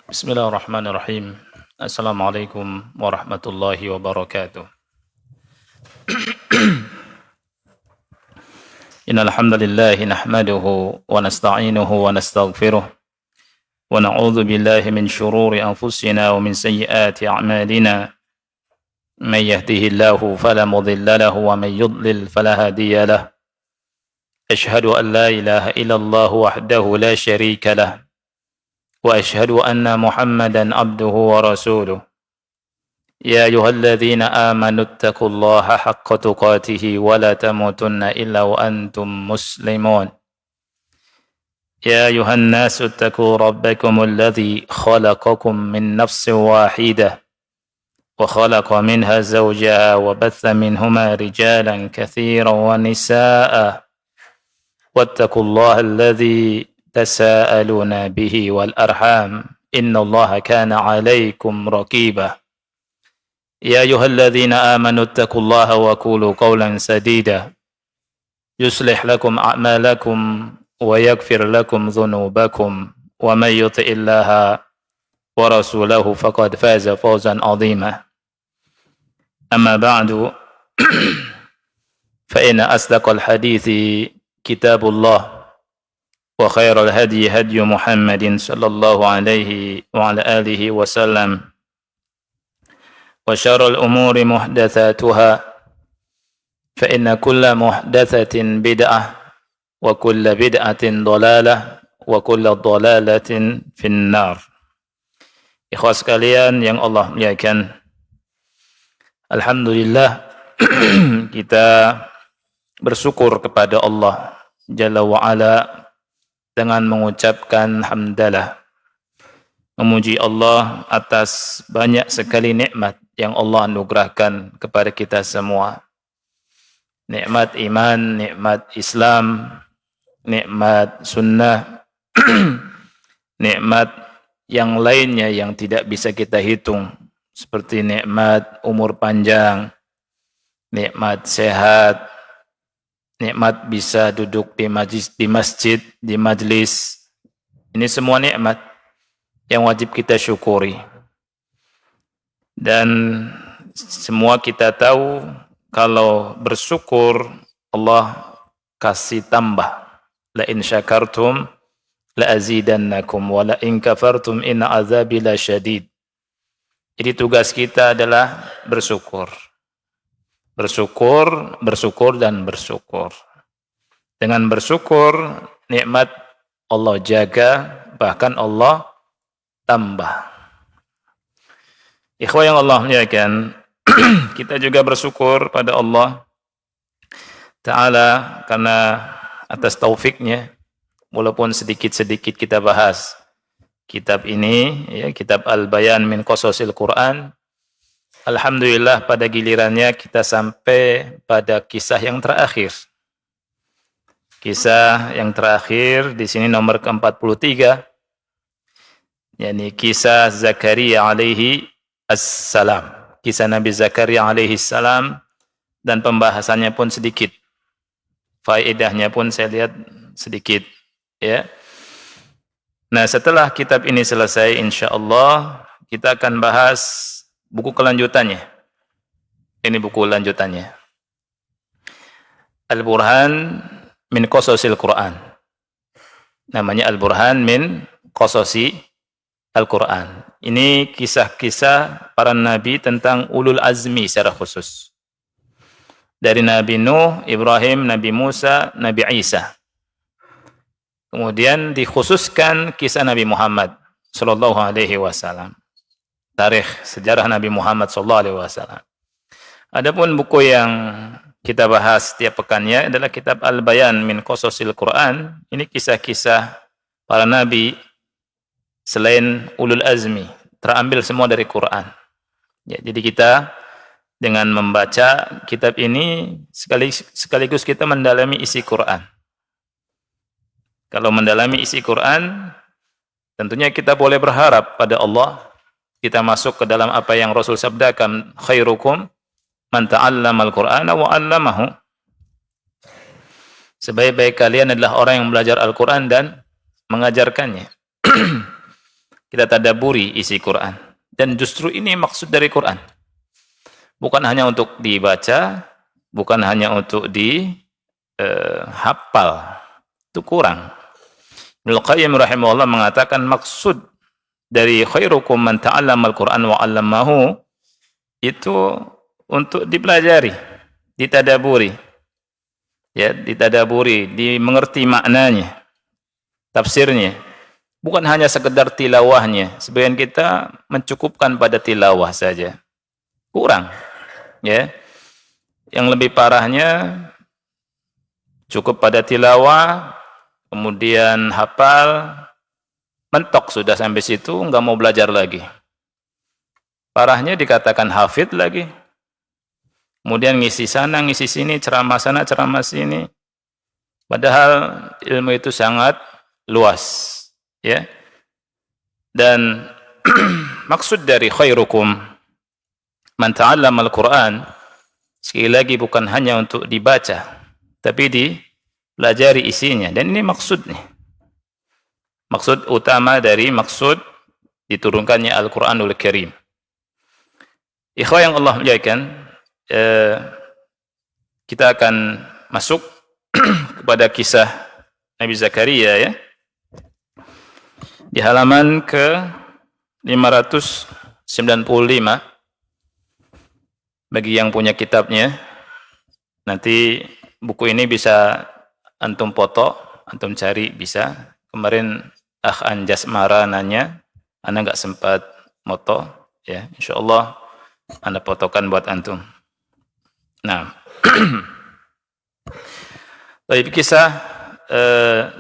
Bismillahirrahmanirrahim. Assalamualaikum warahmatullahi wabarakatuh. Innal hamdalillah nahmaduhu wa nasta'inuhu wa nastaghfiruh wa na'udzu billahi min shururi anfusina wa min sayyiati a'malina. May yahdihillahu fala mudilla lahu wa may yudlil fala hadiya lahu. Ashhadu an la ilaha illallah wahdahu la syarika lahu. وأشهد أن محمدا عبده ورسوله يا أيها الذين آمنوا اتقوا الله حق تقاته ولا تموتن إلا وأنتم مسلمون يا أيها الناس اتقوا ربكم الذي خلقكم من نفس واحدة وخلق منها زوجها وبث منهما رجالا كثيرا ونساء واتقوا الله الذي تساءلون به والأرحام إن الله كان عليكم رقيبا يا أيها الذين آمنوا اتقوا الله وقولوا قولا سديدا يصلح لكم أعمالكم ويغفر لكم ذنوبكم ومن يطع الله ورسوله فقد فاز فوزا عظيما أما بعد فإن أصدق الحديث كتاب الله وخير الهدي هدي محمد صلى الله عليه وعلى آله وسلم وشر الأمور محدثاتها فإن كل محدثة بدعة وكل بدعة ضلالة وكل ضلالة في النار. Ikhwas sekalian yang Allah muliakan, alhamdulillah kita bersyukur kepada Allah Jalla wa'ala dengan mengucapkan hamdalah, memuji Allah atas banyak sekali nikmat yang Allah anugerahkan kepada kita semua. Nikmat iman, nikmat Islam, nikmat sunnah, nikmat yang lainnya yang tidak bisa kita hitung, seperti nikmat umur panjang, nikmat sehat, nikmat bisa duduk di masjid, di majlis. Ini semua nikmat yang wajib kita syukuri. Dan semua kita tahu kalau bersyukur Allah kasih tambah. La in syakartum la azidannakum wa la in kafartum inna azabi la syadid. Jadi tugas kita adalah bersyukur. Bersyukur dan bersyukur. Dengan bersyukur, nikmat Allah jaga, bahkan Allah tambah. Ikhwah yang Allah muliakan, kita juga bersyukur pada Allah Ta'ala karena atas taufiknya, walaupun sedikit-sedikit kita bahas kitab ini, ya, kitab Al-Bayan min Qasasil Quran. Alhamdulillah pada gilirannya kita sampai pada kisah yang terakhir. Kisah yang terakhir di sini nomor ke-43, yakni kisah Zakaria alaihi assalam. Kisah Nabi Zakaria alaihi salam, dan pembahasannya pun sedikit. Faedahnya pun saya lihat sedikit, ya. Nah, setelah kitab ini selesai, insyaallah kita akan bahas buku kelanjutannya. Ini buku lanjutannya. Al-Burhan min Qasasil Quran. Namanya Al-Burhan min Qasasi Al-Quran. Ini kisah-kisah para nabi tentang ulul azmi secara khusus. Dari Nabi Nuh, Ibrahim, Nabi Musa, Nabi Isa. Kemudian dikhususkan kisah Nabi Muhammad sallallahu alaihi wasallam. Tarikh sejarah Nabi Muhammad sallallahu alaihi wasallam. Adapun buku yang kita bahas setiap pekannya adalah kitab Al-Bayan min Qasasil Quran. Ini kisah-kisah para nabi selain ulul azmi, terambil semua dari Quran. Ya, jadi kita dengan membaca kitab ini sekaligus kita mendalami isi Quran. Kalau mendalami isi Quran, tentunya kita boleh berharap pada Allah, kita masuk ke dalam apa yang Rasul sabdakan, khairukum man ta'allama al-Qur'ana wa 'allamahu. Sebaik-baik kalian adalah orang yang belajar Al-Qur'an dan mengajarkannya. Kita tadabburi isi Quran. Dan justru ini maksud dari Quran. Bukan hanya untuk dibaca, bukan hanya untuk dihafal. Itu kurang. Ibnu Qayyim rahimahullah mengatakan maksud dari khairukum man ta'allama al-Qur'an wa 'allamahu itu untuk dipelajari, ditadaburi. Ya, ditadaburi, dimengerti maknanya, tafsirnya. Bukan hanya sekedar tilawahnya. Sebagian kita mencukupkan pada tilawah saja. Kurang. Ya. Yang lebih parahnya cukup pada tilawah, kemudian hafal, mentok sudah sampai situ, enggak mau belajar lagi. Parahnya dikatakan hafid lagi. Kemudian ngisi sana, ngisi sini, ceramah sana, ceramah sini. Padahal ilmu itu sangat luas. Ya. Dan maksud dari khairukum man ta'allama al-Qur'an, sekali lagi bukan hanya untuk dibaca, tapi dipelajari isinya. Dan ini maksud nih. Maksud utama dari maksud diturunkannya Al-Qur'anul Karim. Ikhwah yang Allah muliakan, kita akan masuk kepada kisah Nabi Zakaria, ya. Di halaman ke 595, bagi yang punya kitabnya, nanti buku ini bisa antum foto, antum cari bisa. Kemarin Akh Anjas Mara nanya, Anda nggak sempat foto, ya. Insyaallah Anda fotokan buat antum. Nah, baik, kisah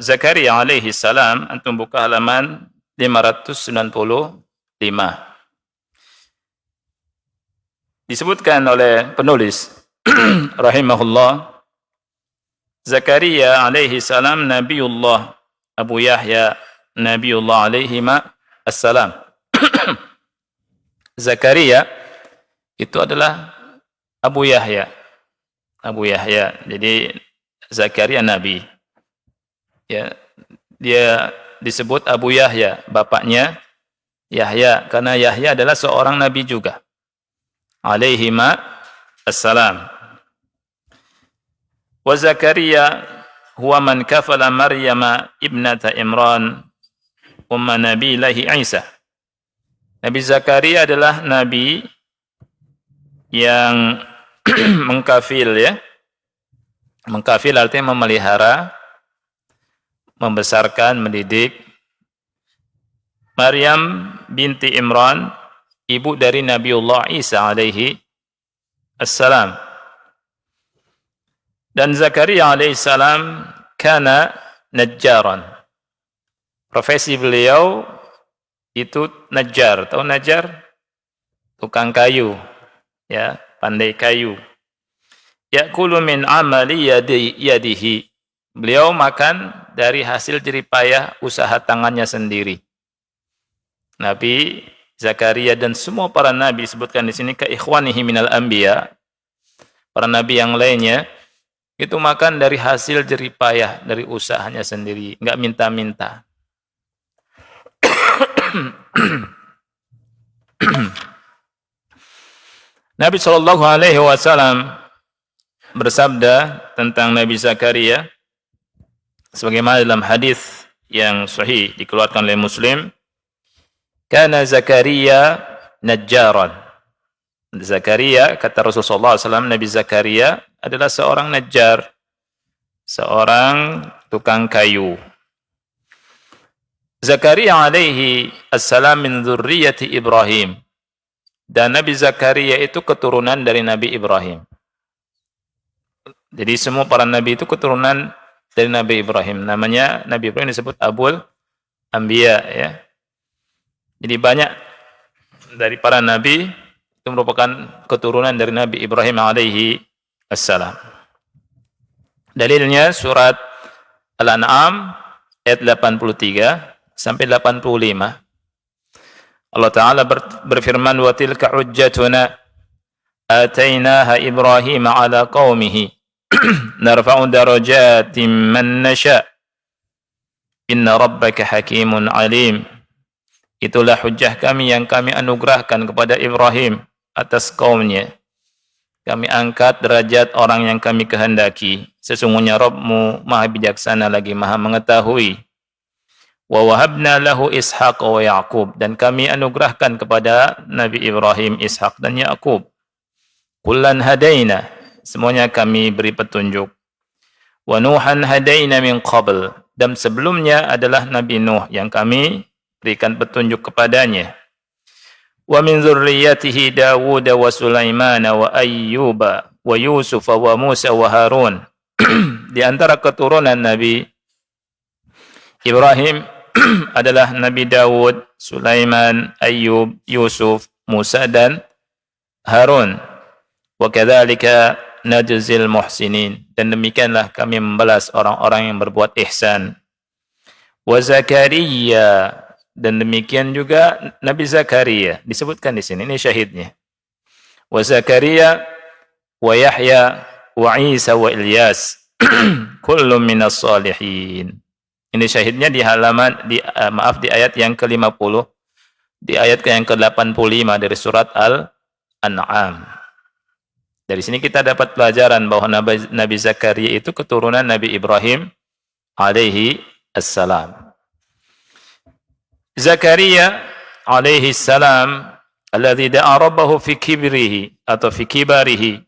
Zakaria alaihi salam, antum buka halaman 595. Disebutkan oleh penulis rahimahullah, Zakaria alaihi salam Nabiullah Abu Yahya Nabiullah alaihi assalam. Zakaria itu adalah Abu Yahya. Abu Yahya. Jadi Zakaria Nabi. Ya, dia disebut Abu Yahya, bapaknya Yahya, karena Yahya adalah seorang nabi juga. Alaihi assalam. Wa Zakaria huwa man kafala Maryam ibnata Imran umma nabiyillahi Isa. Nabi Zakaria adalah nabi yang mengkafil, ya. Mengkafil artinya memelihara, membesarkan, mendidik Maryam binti Imran, ibu dari Nabiullah Isa alaihi assalam. Dan Zakaria alaihi salam kana najjaran. Profesi beliau itu najjar. Tahu najjar? Tukang kayu. Ya, pandai kayu. Ya'kulu min amali yadihi. Beliau makan dari hasil jeripayah usaha tangannya sendiri. Nabi Zakaria dan semua para nabi disebutkan di sini ka ikhwanihi minal anbiya. Para nabi yang lainnya itu makan dari hasil jeripayah dari usahanya sendiri, enggak minta-minta. Nabi sallallahu alaihi wasallam bersabda tentang Nabi Zakaria sebagaimana dalam hadis yang sahih dikeluarkan oleh Muslim, kana Zakaria najjaran. Zakaria, kata Rasulullah SAW, Nabi Zakaria adalah seorang najjar, seorang tukang kayu. Zakaria alaihi assalam min dzurriyyati Ibrahim. Dan Nabi Zakaria itu keturunan dari Nabi Ibrahim. Jadi semua para nabi itu keturunan dari Nabi Ibrahim. Namanya Nabi Ibrahim disebut Abul Anbiya, ya. Jadi banyak dari para nabi Itu merupakan keturunan dari Nabi Ibrahim alaihi assalam. Dalilnya surat Al-An'am ayat 83 sampai 85. Allah Ta'ala berfirman, wa tilka hujjatuna atainaha Ibrahim ala qaumihi narfa'u darajatin man nasha inna rabbaka hakimun alim. Itulah hujjah kami yang kami anugerahkan kepada Ibrahim atas kaumnya. Kami angkat derajat orang yang kami kehendaki. Sesungguhnya Rabbmu maha bijaksana lagi maha mengetahui. Wa wahabna lahu Ishaq wa Yaqub, dan kami anugerahkan kepada Nabi Ibrahim Ishaq dan Yaqub. Kullan hadaina, semuanya kami beri petunjuk. Wa Nuhan hadaina min qabl, dan sebelumnya adalah Nabi Nuh yang kami berikan petunjuk kepadanya. Wa min dzurriyyatihi Dawud wa Sulaiman wa Ayyub wa Yusuf wa Musa wa Harun. Di antara keturunan Nabi Ibrahim adalah Nabi Dawud, Sulaiman, Ayyub, Yusuf, Musa dan Harun. Wa kadzalika najzil muhsinin, dan demikianlah kami membalas orang-orang yang berbuat ihsan. Wa Zakaria, dan demikian juga Nabi Zakaria disebutkan di sini, ini syahidnya. Wa Zakaria wa Yahya wa Isa wa Ilyas kullum minas salihin. Ini syahidnya di halaman di ayat yang ke-50, di ayat yang ke-85 dari surat Al-An'am. Dari sini kita dapat pelajaran bahwa Nabi Zakaria itu keturunan Nabi Ibrahim alaihi assalam. Zakaria alaihi salam alladhi da'a rabbahu fi kibrihi atau fi kibarihi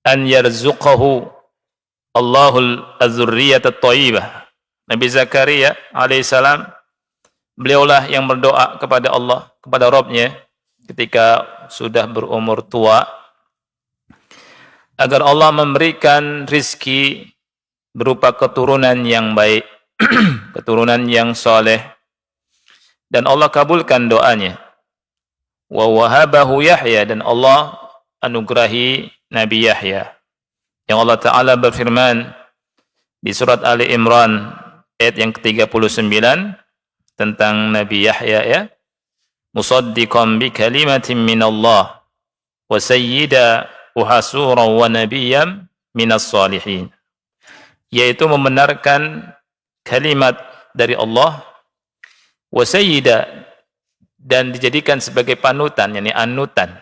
an yarzuqahu Allahul az-zurriyyata at-thayyibah. Nabi Zakaria alaihissalam, beliaulah yang berdoa kepada Allah, kepada Rabb-Nya ketika sudah berumur tua, agar Allah memberikan rizki berupa keturunan yang baik, keturunan yang soleh, dan Allah kabulkan doanya. Wa wahabahu Yahya, dan Allah anugerahi Nabi Yahya. Yang Allah Ta'ala berfirman di surat Ali Imran ayat yang ke-39 tentang Nabi Yahya, ya. Musaddiqan bi kalimatin minallah wa sayyida wa hasuran wa nabiyyan minas salihin. Yaitu membenarkan kalimat dari Allah, wa sayyida, dan dijadikan sebagai panutan, yakni anutan,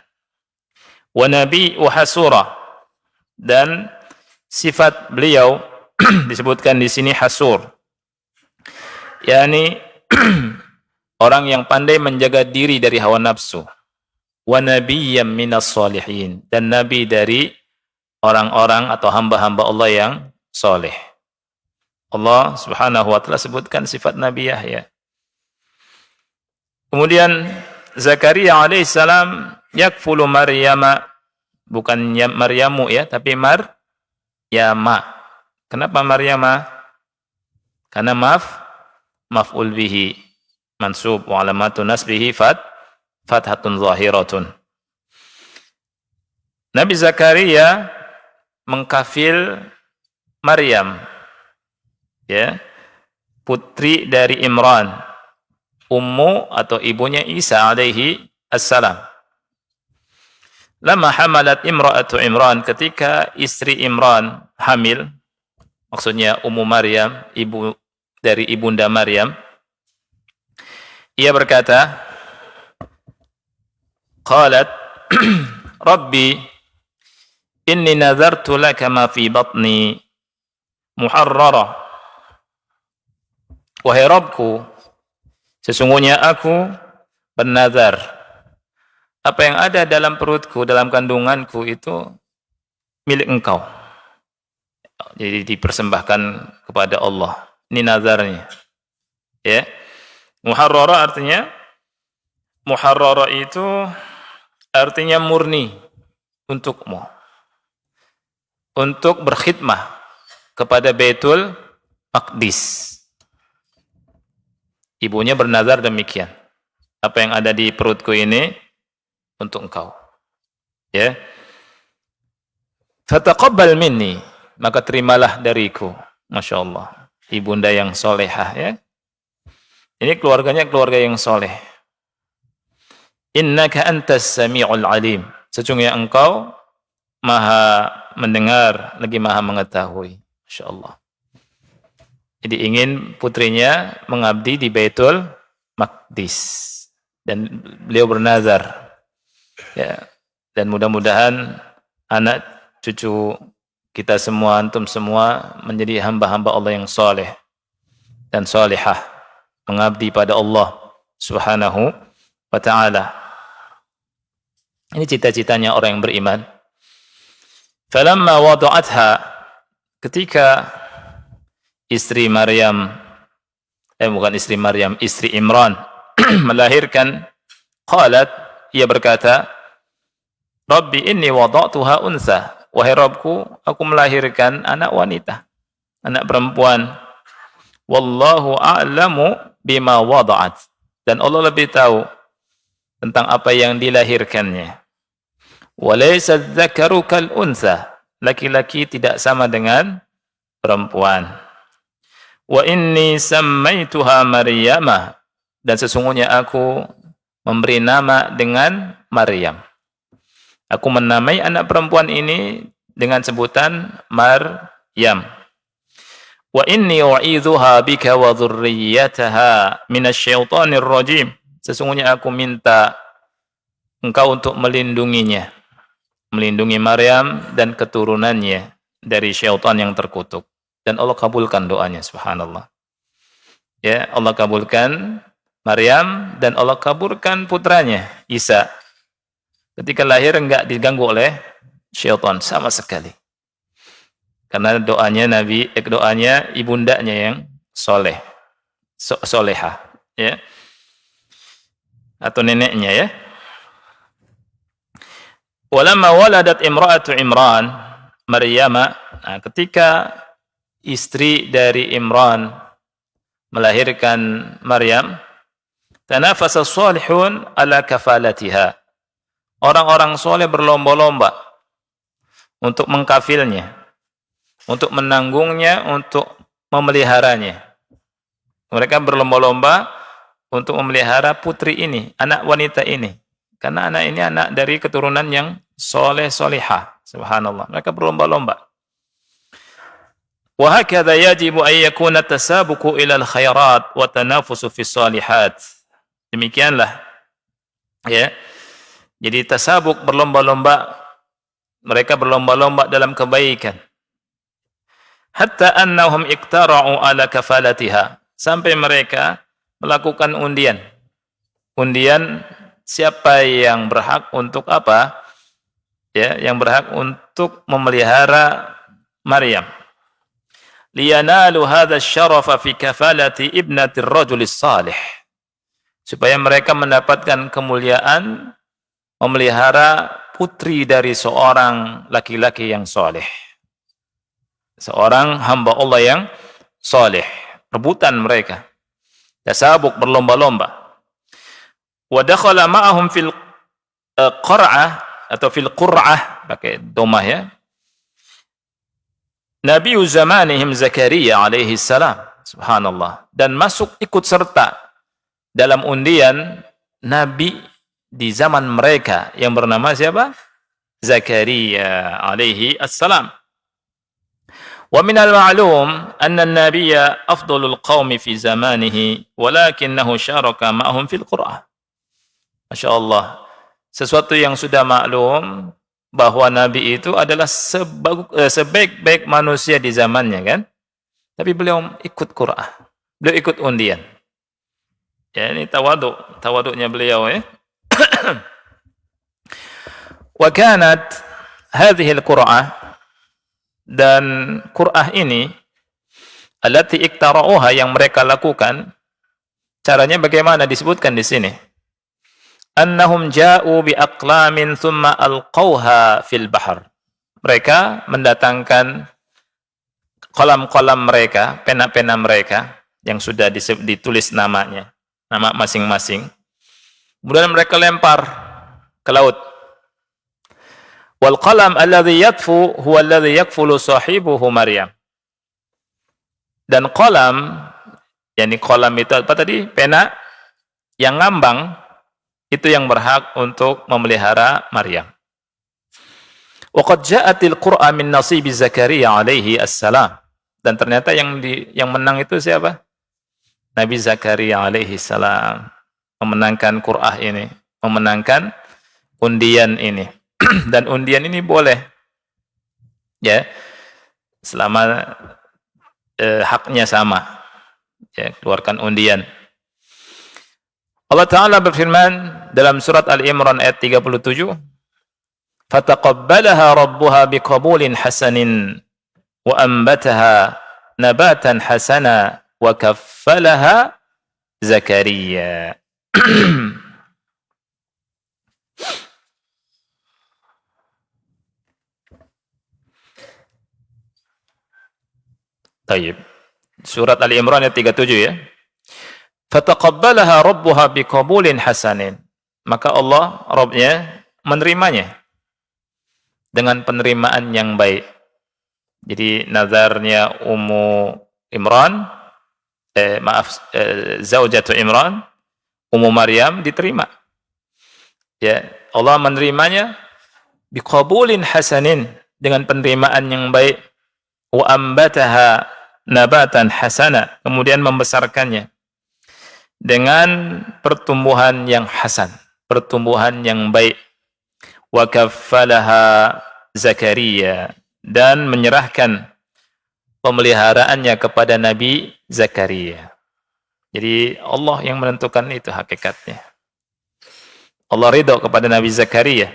wa nabi wa hasura, dan sifat beliau disebutkan di sini hasur, yakni orang yang pandai menjaga diri dari hawa nafsu. Wa nabiyyam minas salihin, dan nabi dari orang-orang atau hamba-hamba Allah yang soleh. Allah Subhanahu wa taala sebutkan sifat Nabi Yahya. Kemudian Zakaria alaihissalam yakfulu Maryama, bukan Maryamu ya, tapi Maryama. Kenapa Maryama? Karena maf'ul bihi mansub wa alamatu nasbihi fathatun zahiratun. Nabi Zakaria mengkafil Maryam, ya, putri dari Imran, ummu atau ibunya Isa alaihi assalam. Lama hamalat imra'atu Imran, ketika istri Imran hamil, maksudnya Ummu Maryam, ibu dari ibunda Maryam, ia berkata, qalat Rabbi inni nazartu laka ma fi batni muharrara. Wahai Rabbku, sesungguhnya aku bernazar, apa yang ada dalam perutku, dalam kandunganku itu milik Engkau. Jadi dipersembahkan kepada Allah. Ini nazarnya. Ya. Muharrara itu artinya murni untukmu. Untuk berkhidmah kepada Baitul Maqdis. Ibunya bernazar demikian. Apa yang ada di perutku ini untuk engkau. Ya. Fataqabbal minni, maka terimalah dariku. Masya Allah. Ibunda yang solehah, ya. Ini keluarganya keluarga yang soleh. Innaka antas sami'ul alim. Sesungguhnya engkau maha mendengar, lagi maha mengetahui. Masya Allah. Jadi ingin putrinya mengabdi di Baitul Maqdis. Dan beliau bernazar. Ya. Dan mudah-mudahan anak cucu kita semua, antum semua menjadi hamba-hamba Allah yang soleh dan solehah, mengabdi pada Allah Subhanahu wa ta'ala. Ini cita-citanya orang yang beriman. Falamma wada'atha, ketika istri Maryam, istri Imran melahirkan, qalat, ia berkata, Rabbi inni wada'tuha untha. Wahai Rabbku, aku melahirkan anak wanita, anak perempuan. Wallahu a'lamu bima wada'at. Dan Allah lebih tahu tentang apa yang dilahirkannya. Walaysa dzakaru kal untha. Laki-laki tidak sama dengan perempuan. Wa inni sammaituha Maryama. Dan sesungguhnya aku memberi nama dengan Maryam. Aku menamai anak perempuan ini dengan sebutan Maryam. Wa inni u'idzuha bika wa dhurriyyataha minasyaitonir rajim. Sesungguhnya aku minta engkau untuk melindunginya. Melindungi Maryam dan keturunannya dari syaitan yang terkutuk. Dan Allah kabulkan doanya, subhanallah. Ya, Allah kabulkan Maryam dan Allah kabulkan putranya Isa. Ketika lahir enggak diganggu oleh syaitan sama sekali. Karena doanya doanya ibundanya yang soleh, solehah, ya, atau neneknya, ya. Walamma waladat imra'atu Imran Maryama, ketika istri dari Imran melahirkan Maryam, tanafasa salihun ala kafalatiha. Orang-orang soleh berlomba-lomba untuk mengkafilnya, untuk menanggungnya, untuk memeliharanya. Mereka berlomba-lomba untuk memelihara putri ini, anak wanita ini. Karena anak ini anak dari keturunan yang soleh-solehah. Subhanallah. Mereka berlomba-lomba. Wa hakadha yajibu an yakuna tasabuqu ila al-khairat wa tanafusu fi salihat. Demikianlah, ya. Jadi tasabuk, berlomba-lomba, mereka berlomba-lomba dalam kebaikan. Hatta annahum iktara'u ala kafalatiha, sampai mereka melakukan undian. Undian siapa yang berhak untuk apa? Ya, yang berhak untuk memelihara Maryam. Liyanalu hadha syarafa fi kafalati ibnati ar-rajulis salih. Supaya mereka mendapatkan kemuliaan memelihara putri dari seorang laki-laki yang soleh. Seorang hamba Allah yang soleh. Rebutan mereka. Tasabuk, berlomba-lomba. Wa dakhala ma'ahum fil qur'ah atau fil qur'ah, pakai domah, ya. Nabi zamanihim Zakaria alaihi salam. Subhanallah. Dan masuk ikut serta dalam undian Nabi di zaman mereka yang bernama siapa? Zakaria alaihi assalam. Wa minal ma'lum anna an-nabiyya afdalul qaumi fi zamanihi walakinahu syaraka ma'hum fil qur'ah. Masyaallah. Sesuatu yang sudah maklum bahwa Nabi itu adalah sebaik-baik manusia di zamannya, kan? Tapi beliau ikut Qur'ah. Beliau ikut undian. Ya, ini tawaduknya beliau, ya. Wa kanat hadhihi al-qur'ah, dan Qur'ah ini allati iktara'uha, yang mereka lakukan, caranya bagaimana disebutkan di sini. Annahum ja'u bi aqlamin thumma alqauha fil bahr. Mereka mendatangkan kolam-kolam mereka, pena-pena mereka yang sudah ditulis namanya, nama masing-masing. Kemudian mereka lempar ke laut. Wal qalam alladhi yakfu huwa alladhi yakfulu sahibuhu Maryam. Dan qalam, yakni qalam itu apa tadi? Pena yang ngambang itu yang berhak untuk memelihara Maryam. Wa qad ja'atil Qur'an min nasibi Zakaria alaihi assalam. Dan ternyata yang menang itu siapa? Nabi Zakaria alaihi salam memenangkan Qur'ah ini, memenangkan undian ini. Dan undian ini boleh ya selama haknya sama, ya, keluarkan undian. Allah Ta'ala berfirman dalam surat Al-Imran ayat 37, fataqabbalaha rabbuha biqabulin hasanin wa ambataha nabatan hasana wa kaffalaha Zakaria. Taib. Surat Ali Imran ayat 37 ya. Fataqabbalaha rabbuha biqabulin hasanin. Maka Allah, Rabbnya, menerimanya dengan penerimaan yang baik. Jadi nazarnya Ummu Imran, zaujatu Imran, Ummu Maryam diterima. Ya, Allah menerimanya biqabulin hasanin, dengan penerimaan yang baik. Wa ambataha nabatan hasana, kemudian membesarkannya dengan pertumbuhan yang hasan, pertumbuhan yang baik. Wa kaffalaha Zakaria, dan menyerahkan pemeliharaannya kepada Nabi Zakaria. Jadi Allah yang menentukan itu hakikatnya. Allah ridha kepada Nabi Zakaria.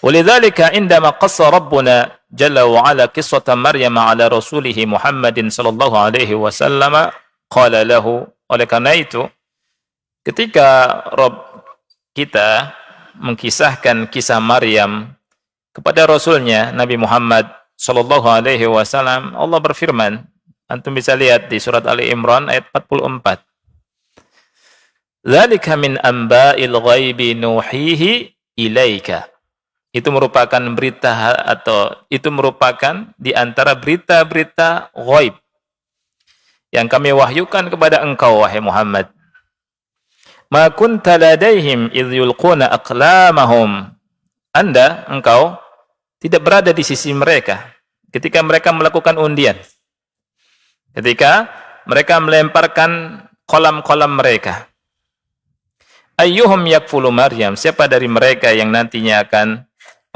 Walidzalika indama qassa Rabbuna jalla wa ala qissata Maryam ala rasulih Muhammadin sallallahu alaihi wasallam qala lahu, oleh karena itu ketika Rabb kita mengkisahkan kisah Maryam kepada rasulnya Nabi Muhammad sallallahu alaihi wasallam, Allah berfirman, antum bisa lihat di surat Ali Imran ayat 44. Dzalika min amba'il ghaibi nuhihi ilaika. Itu merupakan berita, atau itu merupakan di antara berita-berita ghaib yang kami wahyukan kepada engkau, wahai Muhammad. Ma kunta ladaihim idh yulquna aqlamahum. Engkau tidak berada di sisi mereka ketika mereka melakukan undian. Ketika mereka melemparkan kolam-kolam mereka. Ayyuhum yakfulu Maryam, siapa dari mereka yang nantinya akan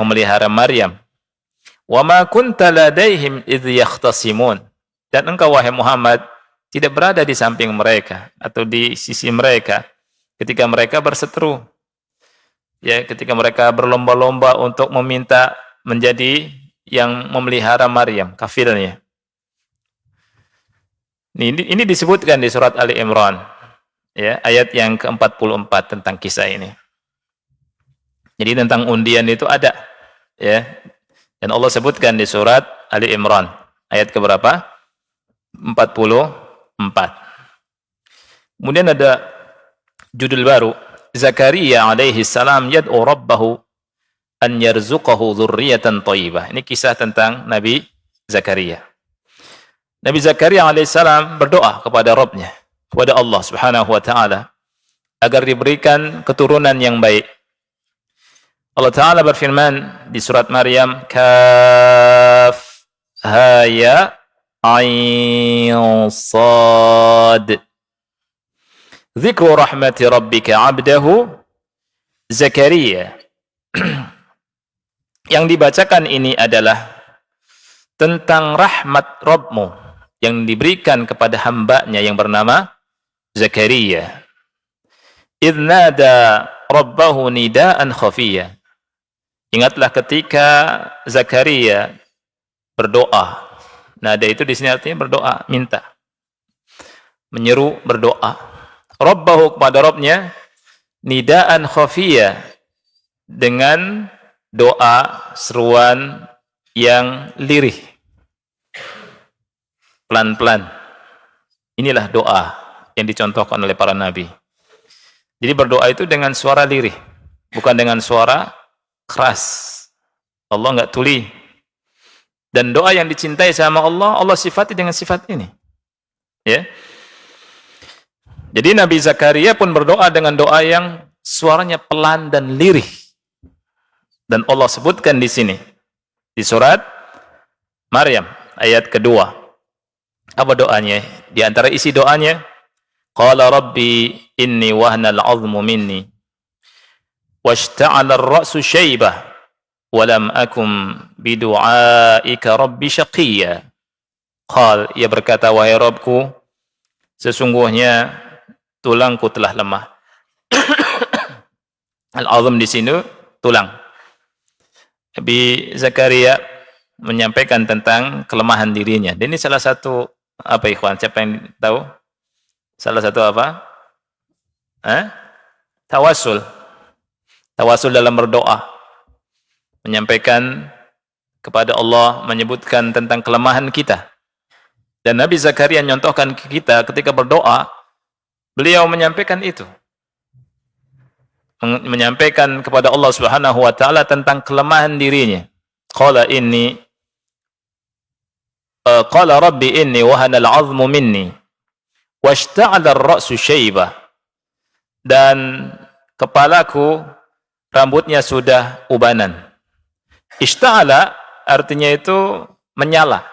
memelihara Maryam. Wa ma kunta ladaihim idh yakhtasimun. Dan engkau, wahai Muhammad, tidak berada di samping mereka atau di sisi mereka ketika mereka berseteru. Ya, ketika mereka berlomba-lomba untuk meminta menjadi yang memelihara Maryam, kafilnya. Ini disebutkan di surat Ali Imran, ya, ayat yang ke-44 tentang kisah ini. Jadi tentang undian itu ada, ya. Dan Allah sebutkan di surat Ali Imran ayat ke berapa? 44. Kemudian ada judul baru, Zakaria alaihi salam yad'u rabbahu an yarzuqahu dzurriyyatan thayyibah. Ini kisah tentang Nabi Zakaria. Nabi Zakaria alaihi salam berdoa kepada Rabbnya, kepada Allah Subhanahu wa taala, agar diberikan keturunan yang baik. Allah Ta'ala berfirman di surat Maryam, Kaf ha ya ain sad. Dzikru rahmati rabbika 'abdahu Zakaria. Yang dibacakan ini adalah tentang rahmat Rabbmu yang diberikan kepada hambanya yang bernama Zakaria. Idh nada rabbahu nidaan khafiyya. Ingatlah ketika Zakaria berdoa. Nada itu di sini artinya berdoa, minta. Menyeru, berdoa. Rabbahu, kepada Rabbnya, nidaan khafiyya, dengan doa, seruan yang lirih. Pelan-pelan. Inilah doa yang dicontohkan oleh para nabi. Jadi berdoa itu dengan suara lirih. bukan dengan suara keras. Allah enggak tuli. Dan doa yang dicintai sama Allah, Allah sifati dengan sifat ini. Ya. Jadi Nabi Zakaria pun berdoa dengan doa yang suaranya pelan dan lirih. Dan Allah sebutkan di sini di surat Maryam ayat kedua. Apa doanya? Di antara isi doanya, qala rabbi inni wahnal 'azmu minni washta'ala ar-ra'su shaybah wa lam akum bidu'aika rabbi syaqiyya. Qal, ia berkata, wahai Rabbku, sesungguhnya tulangku telah lemah. Al-'azm di sini tulang. Nabi Zakaria menyampaikan tentang kelemahan dirinya. Dan ini salah satu apa ikhwan? Siapa yang tahu? Salah satu apa? Tawasul. Tawasul dalam berdoa. Menyampaikan kepada Allah, menyebutkan tentang kelemahan kita. Dan Nabi Zakaria menyontohkan kita ketika berdoa, beliau menyampaikan itu. Menyampaikan kepada Allah Subhanahu wa taala tentang kelemahan dirinya. Qala rabbi inni wahana al-'azmu minni washta'ala ar-ra'su shaybah. Dan kepalaku rambutnya sudah ubanan. Ishta'ala artinya itu menyala.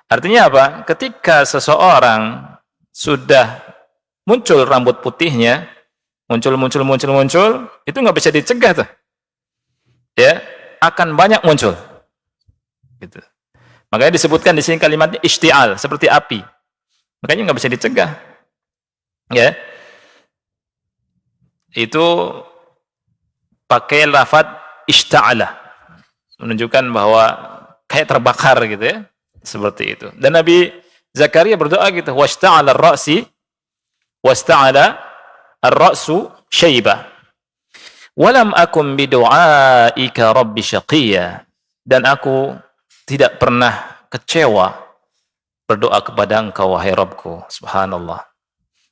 Artinya apa? Ketika seseorang sudah muncul rambut putihnya, muncul, itu nggak bisa dicegah tuh. Ya, akan banyak muncul. Gitu. Makanya disebutkan di sini kalimatnya isti'al, seperti api. Makanya nggak bisa dicegah. Ya. Itu pakai lafaz ishta'ala, menunjukkan bahwa kayak terbakar gitu ya, seperti itu. Dan Nabi Zakaria berdoa gitu, washta'ala ar-ra'su shaybah walam akum bidu'aika rabbi syaqiyya. Dan aku tidak pernah kecewa berdoa kepada Engkau wahai Rabbku. Subhanallah.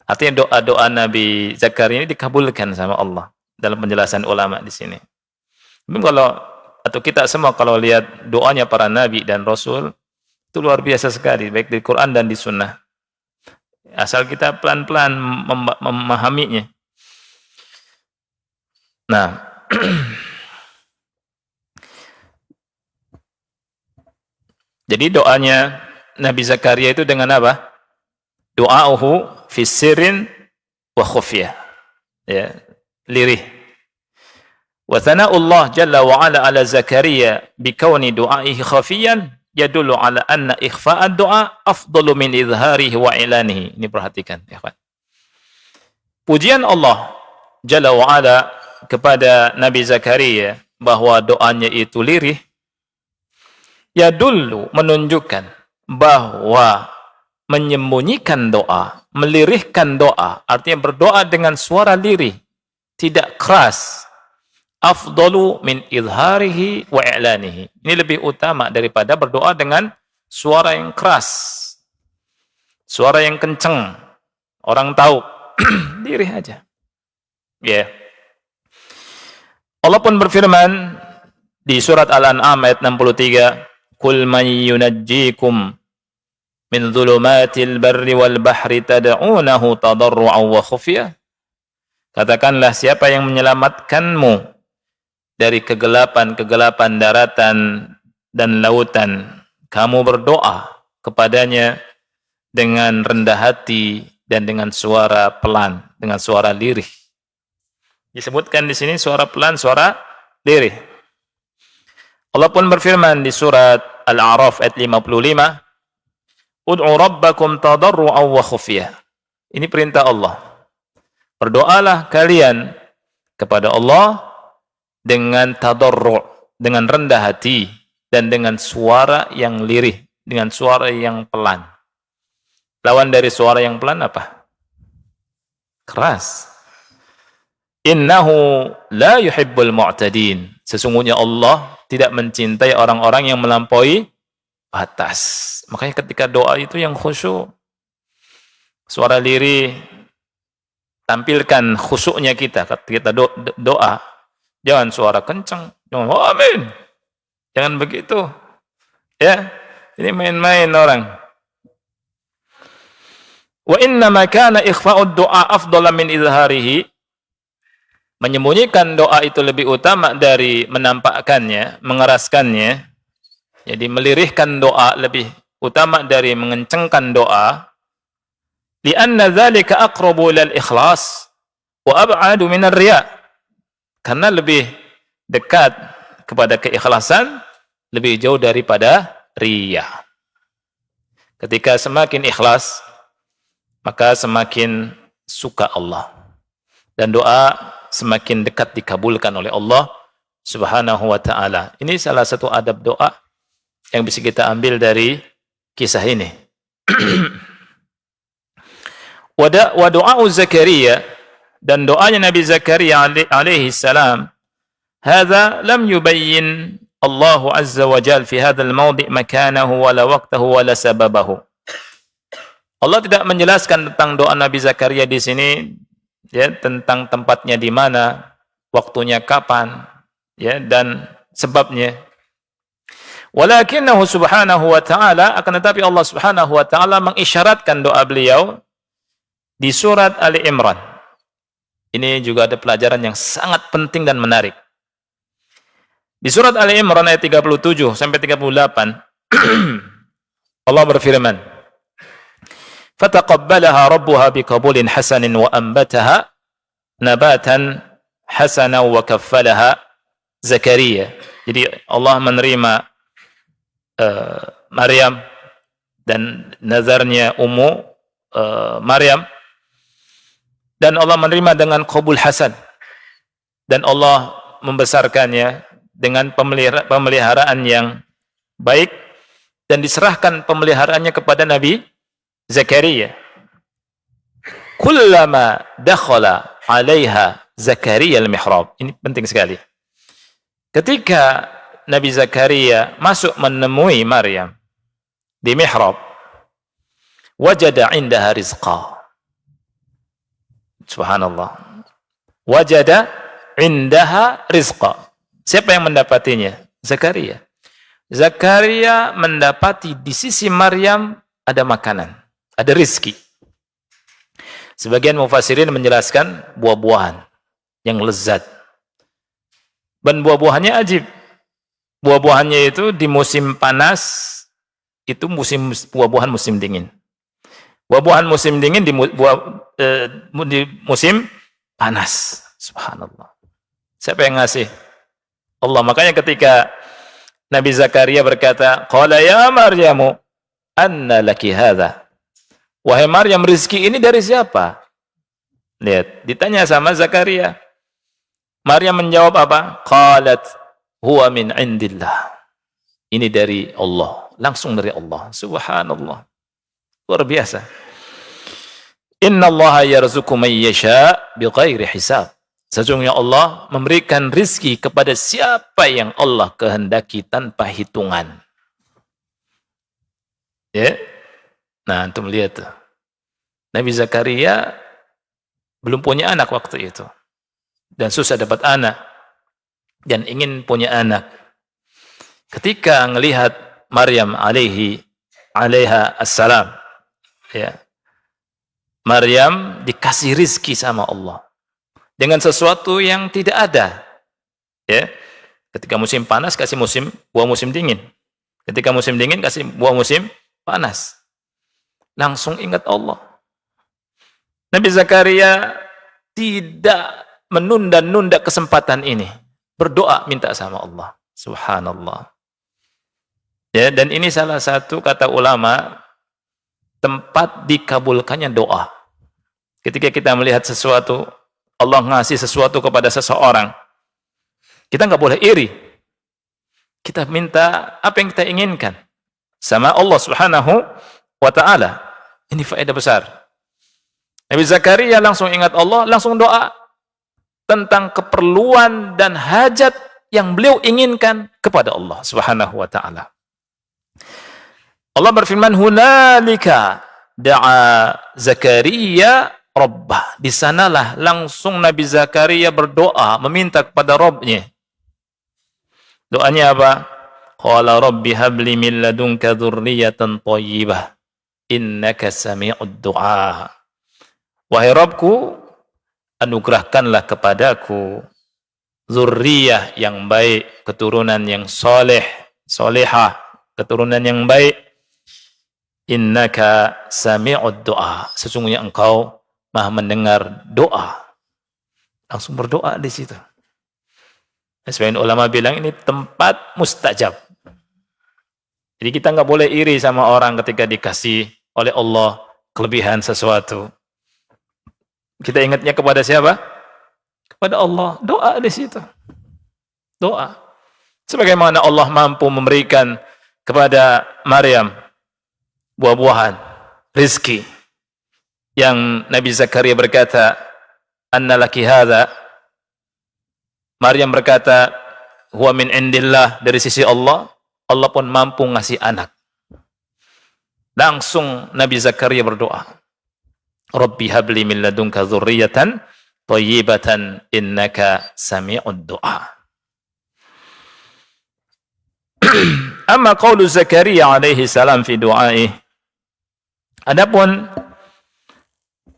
Artinya doa-doa Nabi Zakaria ini dikabulkan sama Allah dalam penjelasan ulama di sini. Mungkin atau kita semua kalau lihat doanya para nabi dan rasul, itu luar biasa sekali, baik di Quran dan di sunnah. Asal kita pelan-pelan memahaminya. Nah, jadi doanya Nabi Zakaria itu dengan apa? Doa'uhu fi sirrin wa khufyah. Ya, lirih. Wa thana'ullah jalla wa ala ala Zakaria bikauni du'aihi khafiyan yadullu ala anna ikhfa'ad du'a afdalu min izharihi wa ilanihi. Ini perhatikan, ya kan. Pujian Allah jalla wa ala kepada Nabi Zakaria bahwa doanya itu lirih, yadullu menunjukkan bahwa menyembunyikan doa, melirihkan doa, artinya berdoa dengan suara lirih, tidak keras, afdalu min izharihi wa i'lanihi. Ini lebih utama daripada berdoa dengan suara yang keras, suara yang kenceng, orang tahu. Lirih aja. Ya. Allah pun berfirman di surat Al-An'am ayat 63, "Qul man yunajjikum min dhulumatil barri wal bahri tad'unahu tadarru'an wa khufyah." Katakanlah, siapa yang menyelamatkanmu dari kegelapan daratan dan lautan, kamu berdoa kepadanya dengan rendah hati dan dengan suara pelan, dengan suara lirih. Disebutkan di sini suara pelan, suara lirih. Allah pun berfirman di surat Al-A'raf ayat 55, "Ud'u rabbakum tadarru'an wa khufyah." Ini perintah Allah. Berdoalah kalian kepada Allah dengan tadarru', dengan rendah hati, dan dengan suara yang lirih, dengan suara yang pelan. Lawan dari suara yang pelan apa? Keras. Innahu la yuhibbul mu'tadin. Sesungguhnya Allah tidak mencintai orang-orang yang melampaui batas. Makanya ketika doa itu yang khusyuk, suara lirih, tampilkan khusyuknya kita ketika doa. Jangan suara kencang, jangan amin. Jangan begitu. Ya, ini main-main orang. Wa inna ma kana ikhfa'ud du'a afdala min izharihi. Menyembunyikan doa itu lebih utama dari menampakkannya, mengeraskannya. Jadi melirihkan doa lebih utama dari mengencangkan doa. Lianna dzalika aqrabu lil ikhlas wa ab'adu minar riya. Karena lebih dekat kepada keikhlasan, lebih jauh daripada riya. Ketika semakin ikhlas, maka semakin suka Allah. Dan doa semakin dekat dikabulkan oleh Allah Subhanahu wa ta'ala. Ini salah satu adab doa yang bisa kita ambil dari kisah ini. Wa du'a Zakaria, dan doanya Nabi Zakaria alaihi salam, hadza lam yubayyin Allah azza wa jalla fi hadzal mawdi' makanahu wala waqtahu wala sababahu. Allah tidak menjelaskan tentang doa Nabi Zakaria di sini, ya, tentang tempatnya di mana, waktunya kapan, ya, dan sebabnya. Walakinahu subhanahu wa ta'ala, akan tetapi Allah subhanahu wa ta'ala mengisyaratkan doa beliau di surat Ali Imran. Ini juga ada pelajaran yang sangat penting dan menarik. Di surat Ali Imran ayat 37 sampai 38, Allah berfirman, "Fataqabbalaha rabbuha biqabulin hasanin wa anbataha nabatan hasana wa kaffalaha Zakaria." Jadi Allah menerima Maryam dan nazarnya Maryam, dan Allah menerima dengan qabul hasan, dan Allah membesarkannya dengan pemeliharaan yang baik, dan diserahkan pemeliharaannya kepada Nabi Zakaria. Kullama dakhala 'alaiha Zakaria al-mihrab. Ini penting sekali. Ketika Nabi Zakaria masuk menemui Maryam di mihrab, wajada 'indaha rizqa. Subhanallah. Wajada 'indaha rizqa. Siapa yang mendapatinya? Zakaria. Zakaria mendapati di sisi Maryam ada makanan, ada rizki. Sebagian mufassirin menjelaskan buah-buahan yang lezat. Dan buah-buahannya ajib. Buah-buahannya itu di musim panas, itu buah-buahan musim dingin. Buah-buahan musim dingin di musim panas. Subhanallah. Siapa yang ngasih? Allah. Makanya ketika Nabi Zakaria berkata, "Qala ya Maryamu, anna laki hadza?" Wahai Maryam, rezeki ini dari siapa? Lihat, ditanya sama Zakaria. Maryam menjawab apa? Qalat huwa min indillah. Ini dari Allah, langsung dari Allah. Subhanallah. Luar biasa. Inna Allah yarzuqu man yasha bighairi hisab. Sesungguhnya Allah memberikan rizki kepada siapa yang Allah kehendaki tanpa hitungan. Ya. Nah, antum lihat tuh. Nabi Zakaria belum punya anak waktu itu. Dan susah dapat anak. Dan ingin punya anak. Ketika melihat Maryam alaiha assalam, ya, Maryam dikasih rizki sama Allah dengan sesuatu yang tidak ada, ya. Ketika musim panas kasih buah musim dingin, ketika musim dingin kasih buah musim panas. Langsung ingat Allah. Nabi Zakaria tidak menunda-nunda kesempatan ini, berdoa minta sama Allah. Subhanallah. Ya, dan ini salah satu kata ulama tempat dikabulkannya doa. Ketika kita melihat sesuatu, Allah ngasih sesuatu kepada seseorang, kita nggak boleh iri. Kita minta apa yang kita inginkan sama Allah Subhanahu wa ta'ala. Ini faedah besar. Nabi Zakaria langsung ingat Allah, langsung doa tentang keperluan dan hajat yang beliau inginkan kepada Allah Subhanahu wa ta'ala. Allah berfirman, hunalika da'a Zakaria rabbah. Di sanalah langsung Nabi Zakaria berdoa, meminta kepada Rabbnya. Doanya apa? Qala rabbi habli min ladunka dzurriyyatan thayyibah innaka sami'ud du'a. Wahai Rabbku, anugerahkanlah kepadaku zurriyah yang baik, keturunan yang soleh, solehah, keturunan yang baik. Innaka sami'ud du'a. Sesungguhnya engkau Maha mendengar doa. Langsung berdoa di situ. Sebagian ulama bilang ini tempat mustajab. Jadi kita nggak boleh iri sama orang ketika dikasih oleh Allah kelebihan sesuatu. Kita ingatnya kepada siapa? Kepada Allah. Doa di situ. Doa. Sebagaimana Allah mampu memberikan kepada Maryam buah-buahan, rizki. Yang Nabi Zakaria berkata, "Anna laki hadza." Maryam berkata, "Huwa min indillah," dari sisi Allah. Allah pun mampu ngasih anak. Langsung Nabi Zakaria berdoa, "Rabbi habli min ladunka dzurriyyatan thayyibatan innaka sami'ud du'a." Amma qaulu Zakaria alaihi salam fi du'aih. Adapun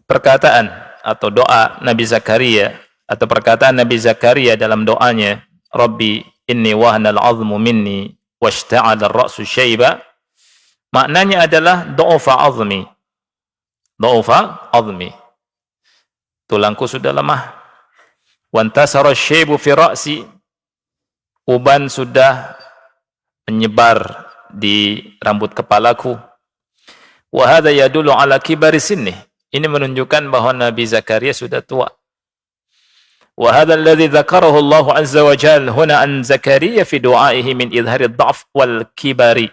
perkataan atau doa Nabi Zakaria atau perkataan Nabi Zakaria dalam doanya, "Rabbi inni wahnal 'azmu minni washta'ala ar-ra'su syaiba." Maknanya adalah dha'fa 'azmi. Dha'fa 'azmi. Tulangku sudah lemah. Wantasara syaibu fi ra'si. Uban sudah menyebar di rambut kepalaku. Wa hadza yadullu ala kibari sinni. Ini menunjukkan bahwa Nabi Zakaria sudah tua. Wa hadza alladhi dzakarahu Allah azza wa jalla huna an Zakaria fi du'aihi min idhari ad-dha'f wal kibari.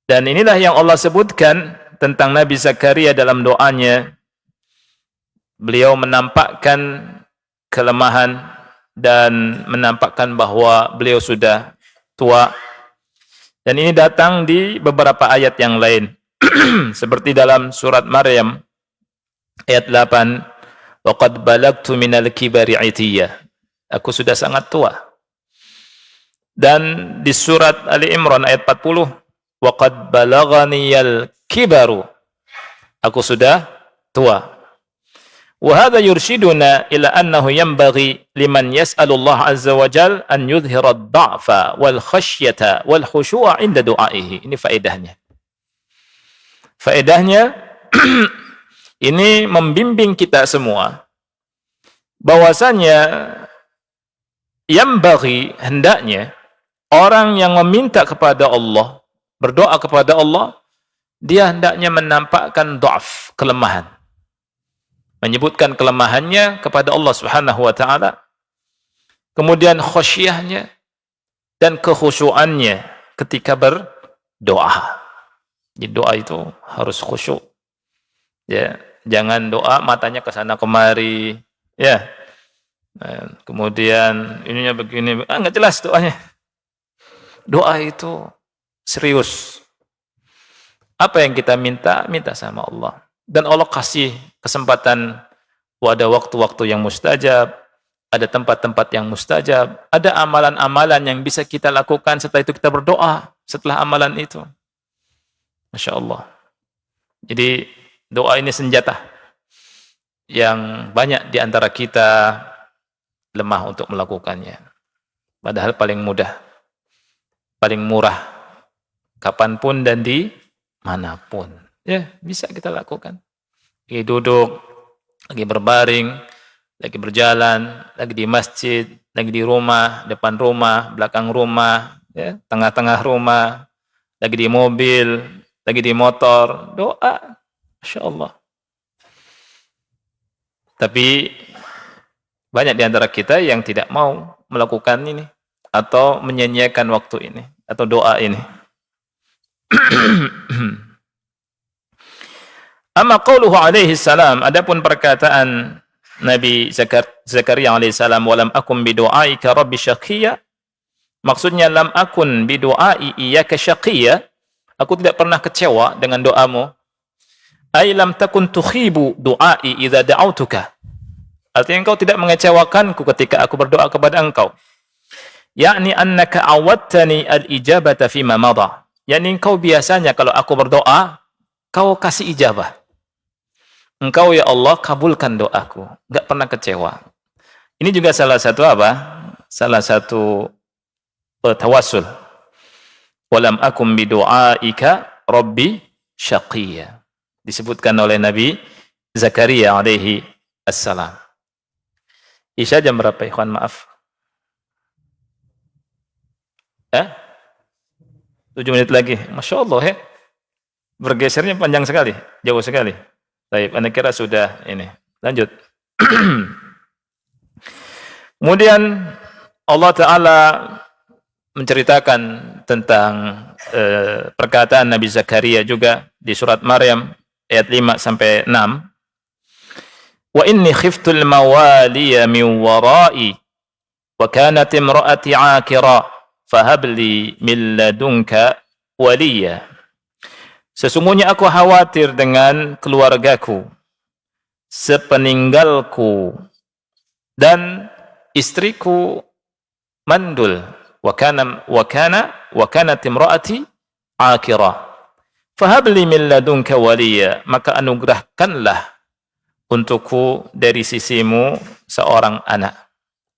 Dan inilah yang Allah sebutkan tentang Nabi Zakaria dalam doanya. Beliau menampakkan kelemahan dan menampakkan bahwa beliau sudah tua. Dan ini datang di beberapa ayat yang lain. Seperti dalam surat Maryam ayat 8, "Wa qad balagtu minal kibari 'itiyya." Aku sudah sangat tua. Dan di surat Ali Imran ayat 40, "Wa qad balaghaniyal kibaru." Aku sudah tua. Wa hadha yurshiduna ila annahu yanbaghi liman yas'alu Allah azza wa jalla an yudhhira ad-dha'fa wal khasyata wal khushu'a 'inda du'aihi. Ini faedahnya. Faedahnya ini membimbing kita semua bahwasanya yanbaghi, hendaknya orang yang meminta kepada Allah, berdoa kepada Allah, dia hendaknya menampakkan dha'f, kelemahan. Menyebutkan kelemahannya kepada Allah Subhanahu wa taala. Kemudian khasyahnya dan kekhusyuannya ketika berdoa. Jadi doa itu harus khusyuk. Ya, jangan doa matanya ke sana kemari, ya. Kemudian ininya begini, enggak jelas doanya. Doa itu serius. Apa yang kita minta, minta sama Allah. Dan Allah kasih kesempatan, ada waktu-waktu yang mustajab, ada tempat-tempat yang mustajab, ada amalan-amalan yang bisa kita lakukan setelah itu kita berdoa, setelah amalan itu. Masya Allah. Jadi doa ini senjata yang banyak di antara kita lemah untuk melakukannya. Padahal paling mudah, paling murah, kapanpun dan di manapun. Ya, bisa kita lakukan. Lagi duduk, lagi berbaring, lagi berjalan, lagi di masjid, lagi di rumah, depan rumah, belakang rumah, ya, tengah-tengah rumah, lagi di mobil, lagi di motor, doa. Masya Allah. Tapi banyak di antara kita yang tidak mau melakukan ini atau menyia-nyiakan waktu ini atau doa ini. Amma qauluhu alaihi salam, adapun perkataan Nabi Zakaria alaihi salam, walam akum bidu'aika rabbi syaqiyya, maksudnya lam akun bidu'ai iyyaka syaqiyya, aku tidak pernah kecewa dengan doamu. Ai lam takun tukhibu du'ai idza da'autuka. Artinya engkau tidak mengecewakanku ketika aku berdoa kepada engkau. Yakni annaka awattani al-ijabata fima madha. Yani engkau biasanya kalau aku berdoa, kau kasih ijabah. Engkau ya Allah kabulkan doaku, enggak pernah kecewa. Ini juga salah satu apa? Salah satu tawassul. Walam akum bidu'aika rabbi syaqiyya. Disebutkan oleh Nabi Zakaria alaihi assalam. Isya jam berapa, ikhwan? Maaf. 7 menit lagi. Masya Allah, ya. Bergesernya panjang sekali, jauh sekali. Baik, anda kira sudah ini. Lanjut. Kemudian Allah Ta'ala menceritakan tentang perkataan Nabi Zakaria juga di surat Maryam ayat 5-6. Wa inni khiftul mawaliya min wara'i wa kanat imra'ati 'akira fahabli min ladunka waliya. Sesungguhnya aku khawatir dengan keluargaku sepeninggalku dan istriku mandul. Wa kanat imraati akira. Fahabli min ladunka waliya, maka anugerahkanlah untukku dari sisimu seorang anak.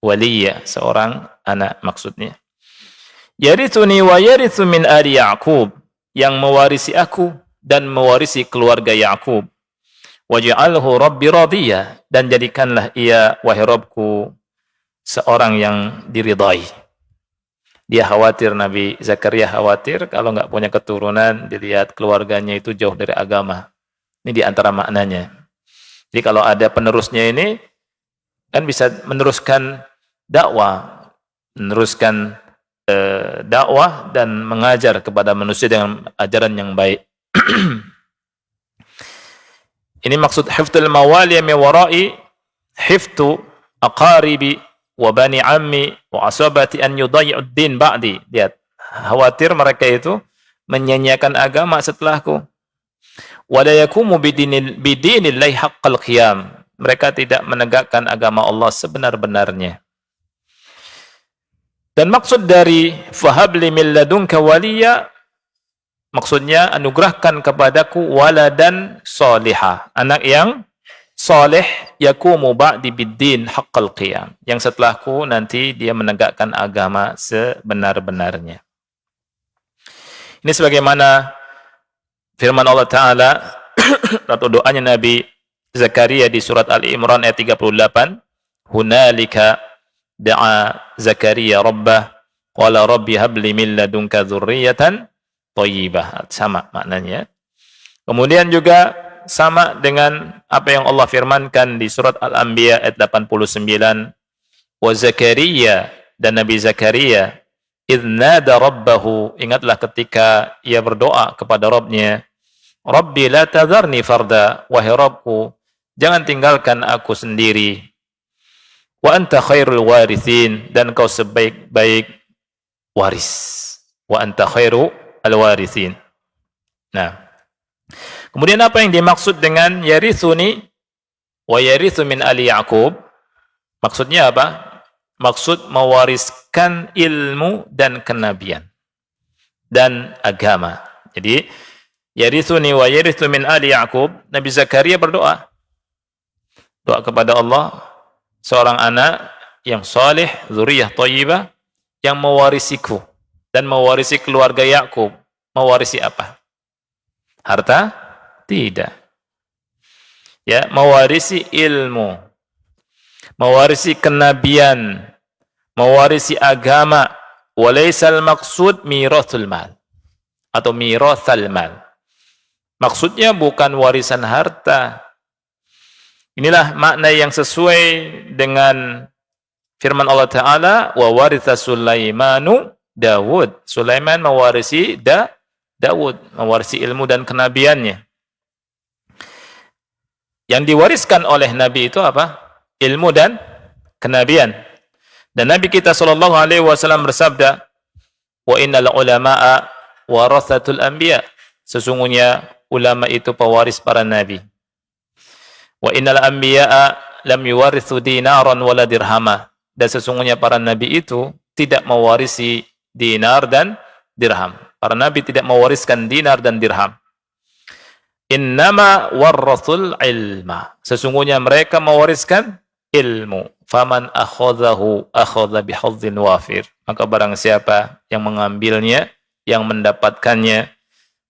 Waliya, seorang anak maksudnya. Yarithuni wa yarithu min ali Ya'qub, yang mewarisi aku dan mewarisi keluarga Ya'qub. Waj'alhu rabbi radiyya, dan jadikanlah ia wahai Rabbku seorang yang diridai. Dia khawatir, Nabi Zakaria khawatir kalau nggak punya keturunan, dilihat keluarganya itu jauh dari agama. Ini di antara maknanya. Jadi kalau ada penerusnya ini, kan bisa meneruskan dakwah, dakwah dan mengajar kepada manusia dengan ajaran yang baik. Ini maksud hifdzul mawali min wara'i, hifdzu aqaribi wa bani ammi wa asabati an yudayyi'ud din ba'di. Lihat, khawatir mereka itu menyanyiakan agama setelahku. Wa la yakumu bidinillahi haqqal qiyam. Mereka tidak menegakkan agama Allah sebenar-benarnya. Dan maksud dari fahabli min ladunka waliya, maksudnya anugerahkan kepadaku waladan salihah, anak yang saleh, yakumu ba'di biddin haqqal qiyam, yang setelahku nanti dia menegakkan agama sebenar-benarnya. Ini sebagaimana firman Allah Ta'ala atau doanya Nabi Zakaria di surat Al-Imran ayat 38, hunalika da'a Zakaria rabbah qala rabbi habli min ladunka dzurriyyatan thayyibah. Sama maknanya. Kemudian juga sama dengan apa yang Allah firmankan di surat Al-Anbiya ayat 89, wa Zakaria, dan Nabi Zakaria idz nada rabbahu, ingatlah ketika ia berdoa kepada Rabbnya, Rabbi la tadharni farda, wahai Rabbku jangan tinggalkan aku sendiri, wa anta khairul warithin, dan kau sebaik-baik waris, wa anta khairu al-warithin. Nah, kemudian apa yang dimaksud dengan yarithuni wa yarithu min ali Ya'qub? Maksudnya apa? Maksud mewariskan ilmu dan kenabian dan agama. Jadi yarithuni wa yarithu min ali Ya'qub, Nabi Zakaria berdoa. Doa kepada Allah, seorang anak yang saleh, dzurriyyah thayyibah, yang mewarisiku dan mewarisi keluarga Ya'qub. Mewarisi apa? Harta? Tidak. Ya, mewarisi ilmu, mewarisi kenabian, mewarisi agama. Walaisal maqsud mirathul mal atau mirathal mal. Maksudnya bukan warisan harta. Inilah makna yang sesuai dengan firman Allah Ta'ala, wa waritha Sulaimanu Dawud. Sulaiman mewarisi Dawud, mewarisi ilmu dan kenabiannya. Yang diwariskan oleh Nabi itu apa? Ilmu dan kenabian. Dan Nabi kita SAW bersabda, wa innal ulama'a warathatul anbiya. Sesungguhnya ulama itu pewaris para nabi. Wa innal anbiya'a lam yuwarithu dinaran wala dirhama. Dan sesungguhnya para nabi itu tidak mewarisi dinar dan dirham. Para nabi tidak mewariskan dinar dan dirham. Innama warrathul ilma. Sesungguhnya mereka mewariskan ilmu. Faman akhadhahu akhadha bihadzin wafir. Maka barang siapa yang mengambilnya, yang mendapatkannya,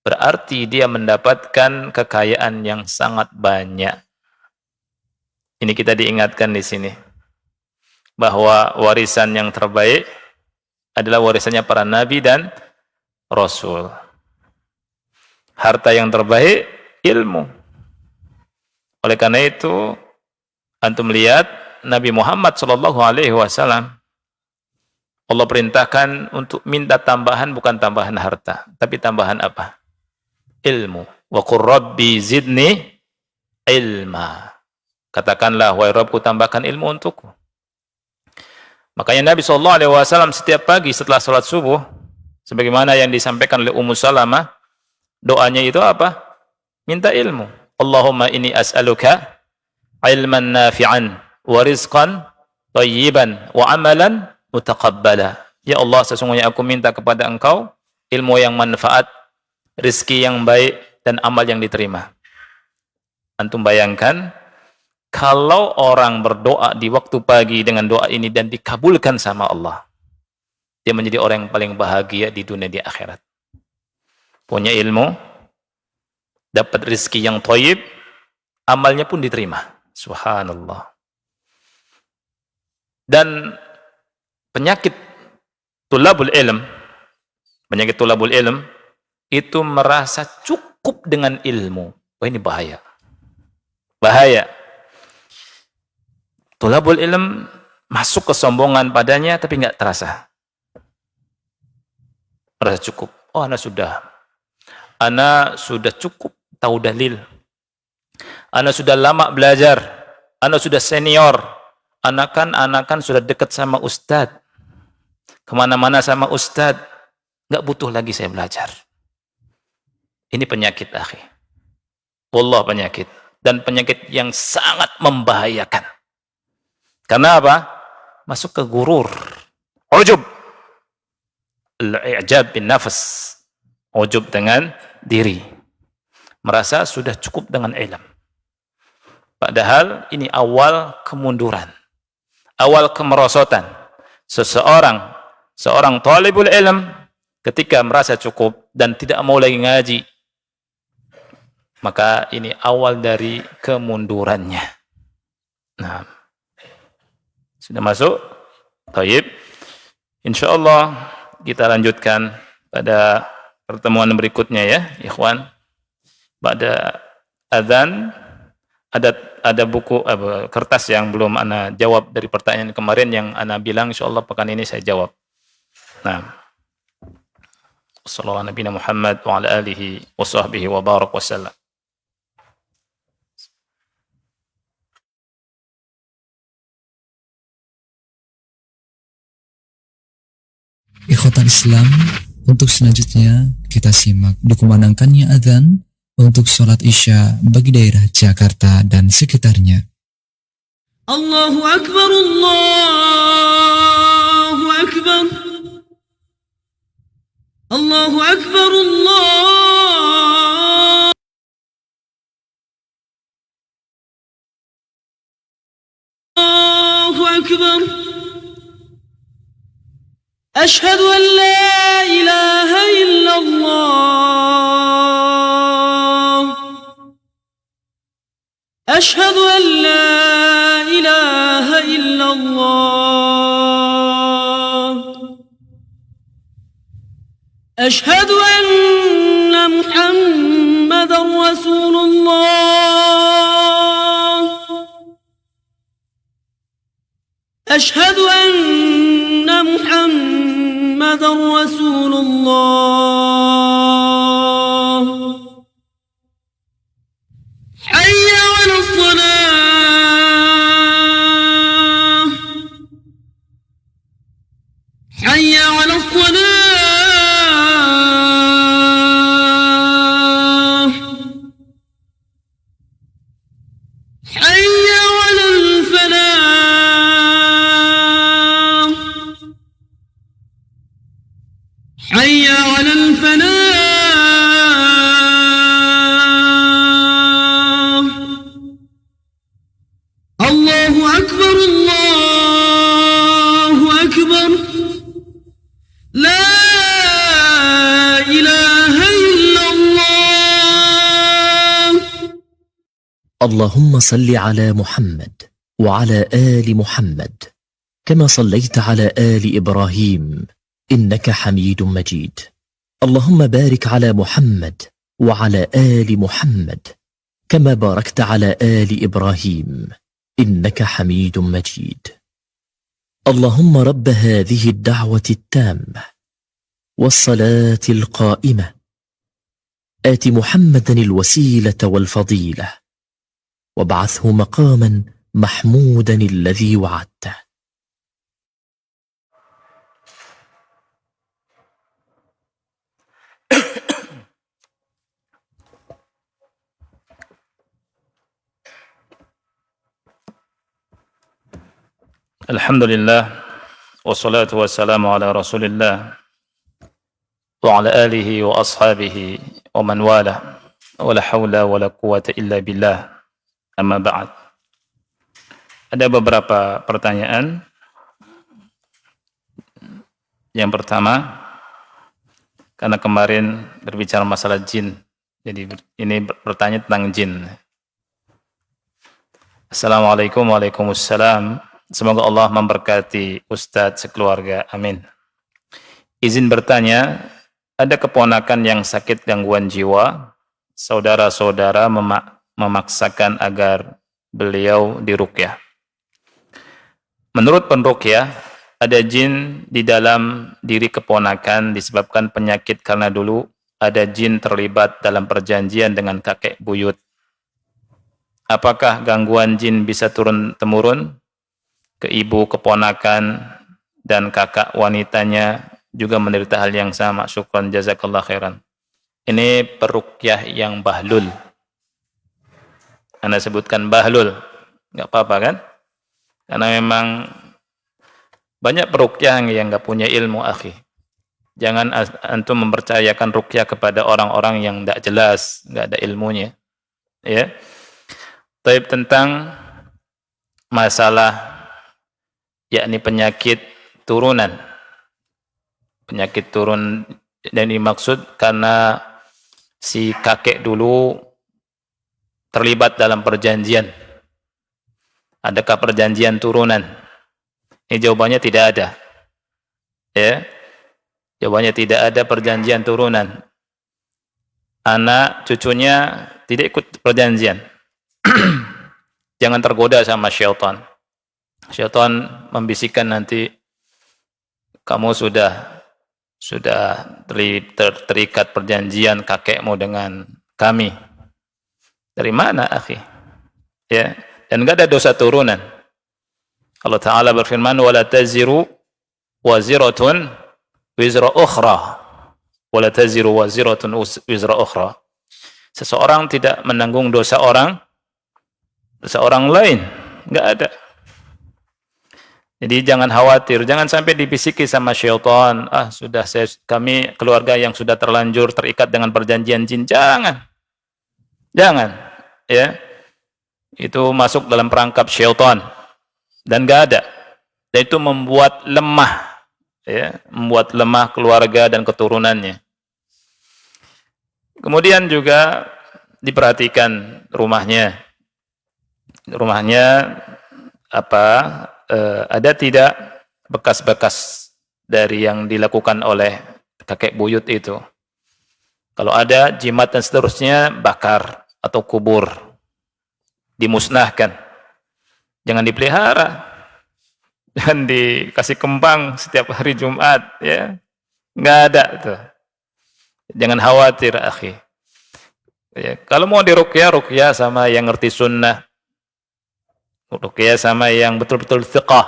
berarti dia mendapatkan kekayaan yang sangat banyak. Ini kita diingatkan di sini bahwa warisan yang terbaik adalah warisannya para nabi dan rasul. Harta yang terbaik ilmu. Oleh karena itu antum lihat Nabi Muhammad sallallahu alaihi wasallam, Allah perintahkan untuk minta tambahan, bukan tambahan harta, tapi tambahan apa? Ilmu. Wa qur rabbi zidni ilma. Katakanlah, wahai Rabbku, tambahkan ilmu untukku. Makanya Nabi sallallahu alaihi wasallam setiap pagi setelah salat subuh, sebagaimana yang disampaikan oleh Ummu Salamah, doanya itu apa? Minta ilmu. Allahumma inni as'aluka ilman nafi'an wa rizqan thayyiban wa amalan mutaqabbala. Ya Allah, sesungguhnya aku minta kepada Engkau ilmu yang manfaat, rezeki yang baik, dan amal yang diterima. Antum bayangkan kalau orang berdoa di waktu pagi dengan doa ini dan dikabulkan sama Allah, dia menjadi orang yang paling bahagia di dunia di akhirat. Punya ilmu, dapat rezeki yang thayyib, amalnya pun diterima. Subhanallah. Dan penyakit tulabul ilm itu merasa cukup dengan ilmu. Wah, ini bahaya. Bahaya. Tulabul ilm masuk kesombongan padanya tapi nggak terasa. Merasa cukup. Oh, ana sudah cukup tahu dalil. Ana sudah lama belajar. Ana sudah senior. Anakan sudah dekat sama ustadz. Kemana-mana sama ustadz. Nggak butuh lagi saya belajar. Ini penyakit, akhi. Wallah, penyakit. Dan penyakit yang sangat membahayakan. Karena apa? Masuk ke gurur. Ujub. Al-i'jab bin nafs. Ujub dengan diri. Merasa sudah cukup dengan ilmu. Padahal ini awal kemunduran. Awal kemerosotan. Seorang talibul ilm ketika merasa cukup dan tidak mau lagi ngaji, maka ini awal dari kemundurannya. Nah, sudah masuk? Baik. Insyaallah kita lanjutkan pada pertemuan berikutnya ya, ikhwan. Pada azan ada buku kertas yang belum ana jawab dari pertanyaan kemarin yang ana bilang insyaallah pekan ini saya jawab. Nah, sallallahu alaihi Muhammad wa ala alihi wa sahbihi wa barak wasallam. Ikhwatal Islam, untuk selanjutnya kita simak dikumandangkannya adzan untuk sholat Isya bagi daerah Jakarta dan sekitarnya. Allahu Akbar, Allahu Akbar, Allahu Akbar, Allahu Akbar. Ashhadu an la ilaha illallah. أشهد أن لا إله إلا الله. أشهد أن محمدا رسول الله. أشهد أن محمدا رسول الله. حي على الصلاة. حي على الصلاة. اللهم صل على محمد وعلى آل محمد كما صليت على آل إبراهيم إنك حميد مجيد. اللهم بارك على محمد وعلى آل محمد كما باركت على آل إبراهيم إنك حميد مجيد. اللهم رب هذه الدعوة التامة والصلاة القائمة آت محمدا الوسيلة والفضيلة وابعثه مقاما محمودا الذي وعدته. Alhamdulillah, wassalatu wassalamu ala rasulillah wa ala alihi wa ashabihi wa man wala wa la hawla wa la quwata illa billah, amma ba'd. Ada beberapa pertanyaan. Yang pertama, karena kemarin berbicara masalah jin, jadi ini bertanya tentang jin. Assalamualaikum, waalaikumsalam. Semoga Allah memberkati Ustadz sekeluarga. Amin. Izin bertanya, ada keponakan yang sakit gangguan jiwa. Saudara-saudara memaksakan agar beliau diruqyah. Menurut penruqyah, ada jin di dalam diri keponakan disebabkan penyakit karena dulu ada jin terlibat dalam perjanjian dengan kakek buyut. Apakah gangguan jin bisa turun-temurun ke ibu keponakan dan kakak wanitanya juga menderita hal yang sama? Syukran, jazakallah khairan. Ini peruqyah yang bahlul. Anda sebutkan bahlul, nggak apa-apa kan? Karena memang banyak peruqyah yang nggak punya ilmu, akhi. Jangan antum mempercayakan ruqyah kepada orang-orang yang nggak jelas, nggak ada ilmunya. Ya. Tapi tentang masalah yakni penyakit turunan. Penyakit turun, dan dimaksud karena si kakek dulu terlibat dalam perjanjian. Adakah perjanjian turunan? Ini jawabannya tidak ada. Ya. Jawabannya tidak ada perjanjian turunan. Anak cucunya tidak ikut perjanjian. Jangan tergoda sama syaitan. Syaitan membisikkan nanti kamu sudah terikat perjanjian kakekmu dengan kami. Dari mana, akhi? Ya, dan enggak ada dosa turunan. Allah Ta'ala berfirman, wala taziru waziratun wizra ukhra. Wala taziru waziratun wizra ukhra. Seseorang tidak menanggung dosa orang lain. Enggak ada. Jadi jangan khawatir, jangan sampai dibisiki sama syaitan, kami keluarga yang sudah terlanjur terikat dengan perjanjian jin. Jangan, ya. Itu masuk dalam perangkap syaitan dan enggak ada. Dan itu membuat lemah, ya, membuat lemah keluarga dan keturunannya. Kemudian juga diperhatikan rumahnya ada tidak bekas-bekas dari yang dilakukan oleh kakek buyut itu. Kalau ada jimat dan seterusnya, bakar atau kubur, dimusnahkan. Jangan dipelihara, jangan dikasih kembang setiap hari Jumat, ya, nggak ada tuh. Jangan khawatir, akhi. Ya, kalau mau diruqyah sama yang ngerti sunnah. Ruqyah sama yang betul-betul thiqah.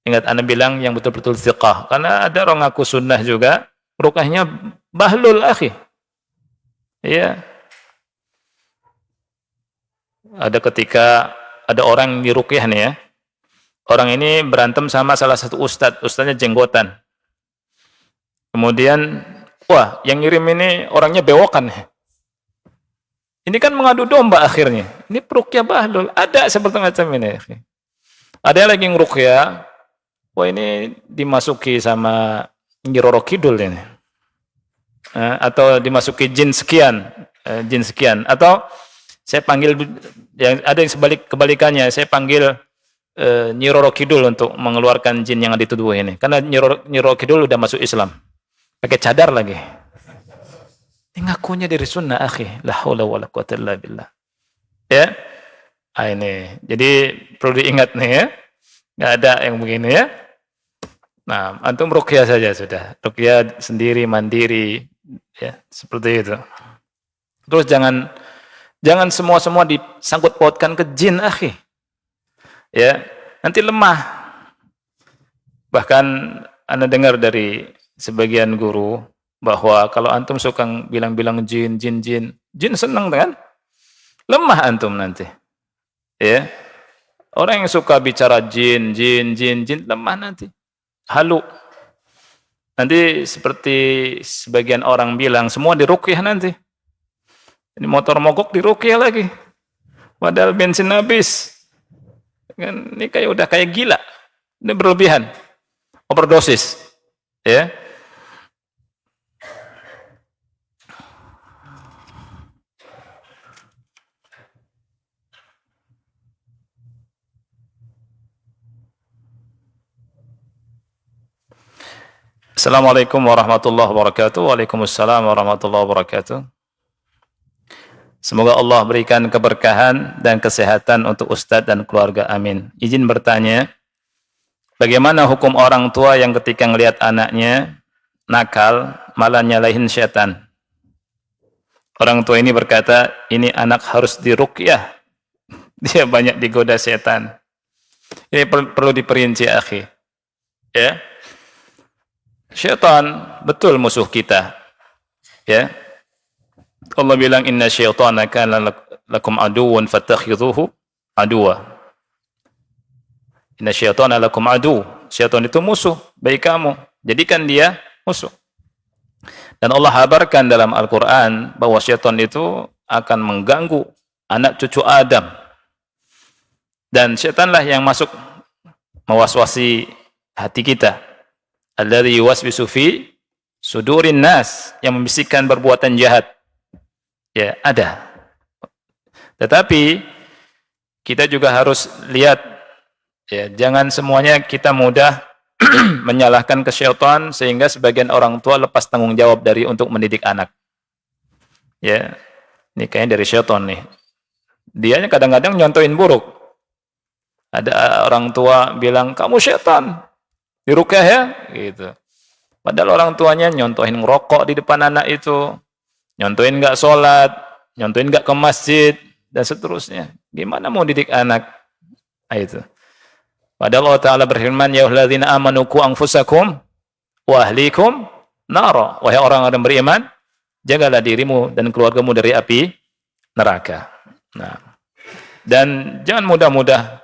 Ingat Anda bilang yang betul-betul thiqah. Karena ada orang ngaku sunnah juga, ruqyahnya bahlul, akhi. Iya. Ada ketika ada orang di ruqyah nih ya. Orang ini berantem sama salah satu ustadznya jenggotan. Kemudian, wah, yang ngirim ini orangnya bewokan. Ini kan mengadu domba akhirnya. Ini ruqyah bahlul. Ada seperti macam ini. Ada lagi yang ruqyah, wah ini dimasuki sama Nyi Roro Kidul ini. Atau dimasuki jin sekian. Atau Saya panggil yang ada yang kebalikannya, saya panggil Nyi Roro Kidul untuk mengeluarkan jin yang dituduh ini. Karena Nyi Roro Kidul udah masuk Islam. Pakai cadar lagi. Ini ngakunya dari sunnah, akhi. La haula wala quwata illa billah. Ya. Ini. Jadi perlu diingat nih ya. Enggak ada yang begini ya. Nah, antum ruqyah saja sudah. Ruqyah sendiri, mandiri, ya, seperti itu. Terus jangan semua disangkut pautkan ke jin, akhi. Ya, nanti lemah. Bahkan Anda dengar dari sebagian guru bahwa kalau antum suka bilang-bilang jin senang kan? Lemah antum nanti. Ya. Orang yang suka bicara jin, lemah nanti. Halu. Nanti seperti sebagian orang bilang, semua diruqyah nanti. Ini motor mogok diruqyah lagi. Padahal bensin habis. Kan ini udah kayak gila. Ini berlebihan. Overdosis. Ya. Assalamualaikum warahmatullahi wabarakatuh. Waalaikumsalam warahmatullahi wabarakatuh. Semoga Allah berikan keberkahan dan kesehatan untuk Ustadz dan keluarga, amin. Izin bertanya, bagaimana hukum orang tua yang ketika melihat anaknya nakal malah nyalahin setan? Orang tua ini berkata, ini anak harus diruqyah. Dia banyak digoda setan. Ini perlu diperinci, akhi. Ya. Syaitan betul musuh kita. Ya. Allah bilang inna syaitana kana lakum aduwwan fattakhidhuhu aduwa. Inna syaitana lakum adu. Syaitan itu musuh bagi kamu. Jadikan dia musuh. Dan Allah habarkan dalam Al-Qur'an bahwa syaitan itu akan mengganggu anak cucu Adam. Dan syaitanlah yang masuk mewaswasi hati kita. Alladzi yuwaswisu fi sudurin nas, yang membisikkan perbuatan jahat. Ya, ada. Tetapi kita juga harus lihat, ya, jangan semuanya kita mudah menyalahkan ke syaitan sehingga sebagian orang tua lepas tanggung jawab dari untuk mendidik anak. Ya, ini kayaknya dari syaitan nih. Dianya kadang-kadang nyontohin buruk. Ada orang tua bilang, kamu syaitan, diruqyah ya, gitu. Padahal orang tuanya nyontohin ngerokok di depan anak itu, nyontohin nggak sholat, nyontohin nggak ke masjid, dan seterusnya. Gimana mau didik anak? Nah, itu. Padahal Allah Ta'ala berfirman, ya ayyuhalladzina amanu qu anfusakum wa ahlikum nara. Wahai orang-orang beriman, jagalah dirimu dan keluargamu dari api neraka. Nah, dan jangan mudah-mudah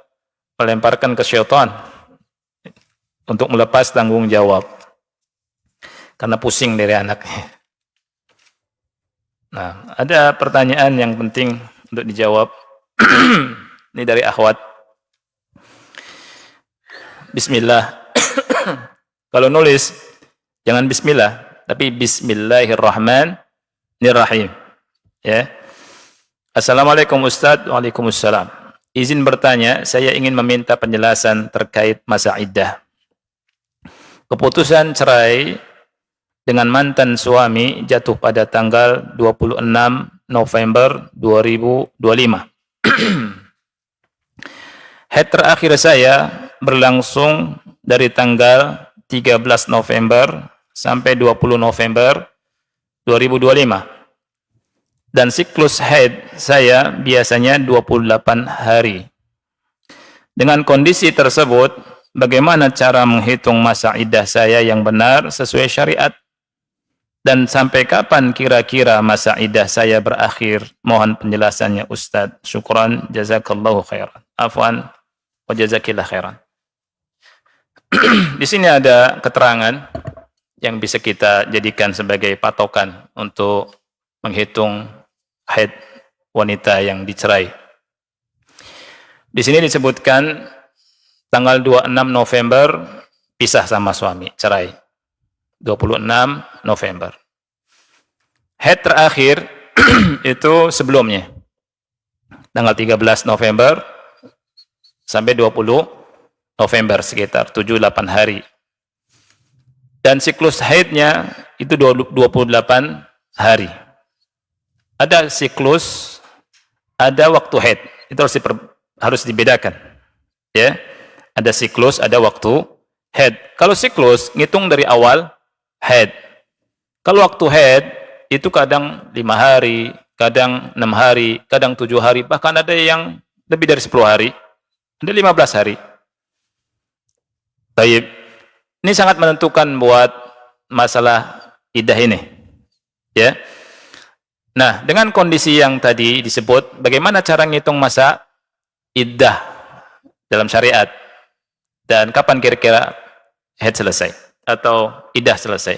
melemparkan ke syaitan untuk melepas tanggung jawab. Karena pusing dari anaknya. Nah, ada pertanyaan yang penting untuk dijawab. Ini dari akhwat. Bismillah. Kalau nulis, jangan bismillah, tapi bismillahirrahmanirrahim. Ya. Assalamualaikum Ustaz. Waalaikumsalam. Izin bertanya, saya ingin meminta penjelasan terkait masa iddah. Keputusan cerai dengan mantan suami jatuh pada tanggal 26 November 2025. Haid terakhir saya berlangsung dari tanggal 13 November sampai 20 November 2025. Dan siklus haid saya biasanya 28 hari. Dengan kondisi tersebut, bagaimana cara menghitung masa iddah saya yang benar sesuai syariat? Dan sampai kapan kira-kira masa iddah saya berakhir? Mohon penjelasannya Ustaz. Syukran, jazakallahu khairan. Afwan, wa jazakillah khairan. Di sini ada keterangan yang bisa kita jadikan sebagai patokan untuk menghitung haid wanita yang dicerai. Di sini disebutkan tanggal 26 November pisah sama suami, cerai. 26 November. Haid terakhir itu sebelumnya. tanggal 13 November sampai 20 November, sekitar 7-8 hari. Dan siklus haidnya itu 28 hari. Ada siklus, ada waktu haid. Itu harus dibedakan. Ya. Ada siklus, ada waktu haid. Kalau siklus ngitung dari awal haid. Kalau waktu haid itu kadang 5 hari, kadang 6 hari, kadang 7 hari, bahkan ada yang lebih dari 10 hari. Ada 15 hari. Baik. Ini sangat menentukan buat masalah iddah ini. Ya. Nah, dengan kondisi yang tadi disebut, bagaimana cara ngitung masa iddah dalam syariat? Dan kapan kira-kira haid selesai atau iddah selesai?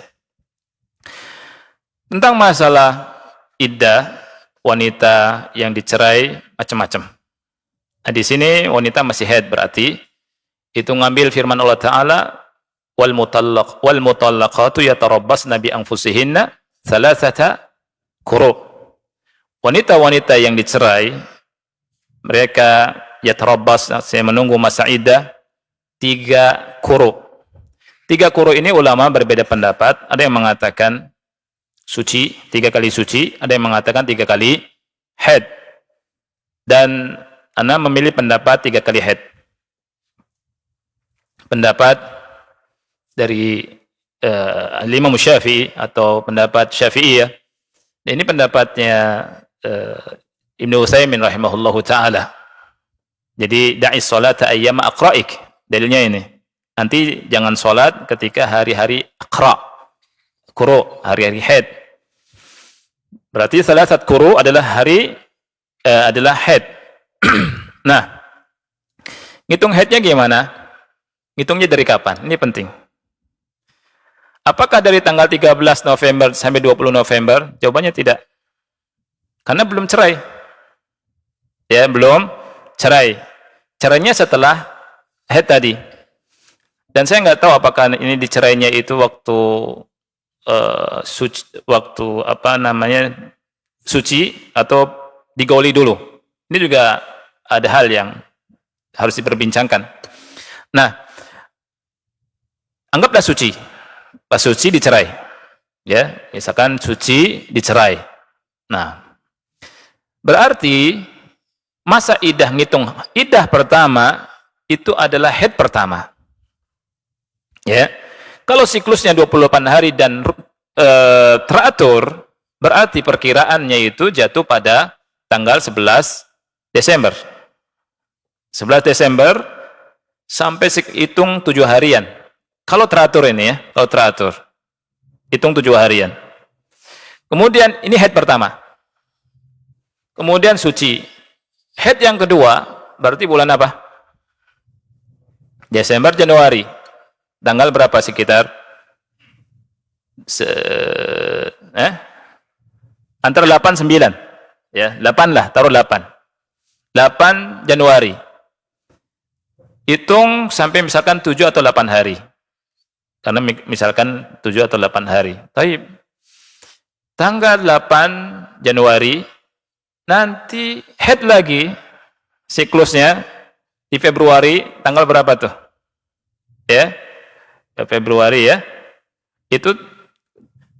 Tentang masalah iddah wanita yang dicerai macam-macam. Nah, di sini wanita masih haid, berarti itu ngambil firman Allah Ta'ala, wal mutallaqatu yatarabbasna bi anfusihinna thalathata quru. Wanita-wanita yang dicerai, mereka yatarabbas, saya menunggu masa iddah 3 quru. 3 quru ini ulama berbeda pendapat. Ada yang mengatakan suci, 3 kali suci, ada yang mengatakan 3 kali haid. Dan ana memilih pendapat 3 kali haid. Pendapat dari Imam Syafi'i atau pendapat Syafi'iyah. Ini pendapatnya Ibnu Utsaimin rahimahullahu taala. Jadi da'is salata ayyama aqra'ik. Dalilnya ini. Nanti jangan salat ketika hari-hari aqra'. Quru, hari-hari haid. Berarti salasat quru adalah hari adalah haid. Nah, ngitung haidnya gimana? Ngitungnya dari kapan? Ini penting. Apakah dari tanggal 13 November sampai 20 November? Jawabannya tidak. Karena belum cerai. Ya, belum cerai. Cerainya setelah haid tadi. Dan saya nggak tahu apakah ini dicerainya itu waktu waktu apa namanya suci atau digauli dulu. Ini juga ada hal yang harus diperbincangkan. Nah, anggaplah suci. Pas suci dicerai. Ya, misalkan suci dicerai. Nah, berarti masa iddah, ngitung iddah pertama itu adalah haid pertama. Ya. Kalau siklusnya 28 hari dan teratur, berarti perkiraannya itu jatuh pada tanggal 11 Desember. 11 Desember sampai hitung 7 harian. Kalau teratur ini ya, kalau teratur. Hitung 7 harian. Kemudian ini haid pertama. Kemudian suci. Haid yang kedua, berarti bulan apa? Desember, Januari. Tanggal berapa sekitar? Antara 8, 9. Ya, 8 lah, taruh 8. 8 Januari. Hitung sampai misalkan 7 atau 8 hari. Karena misalkan 7 atau 8 hari. Tapi tanggal 8 Januari nanti haid lagi siklusnya di Februari tanggal berapa tuh? Ya. Februari ya. Itu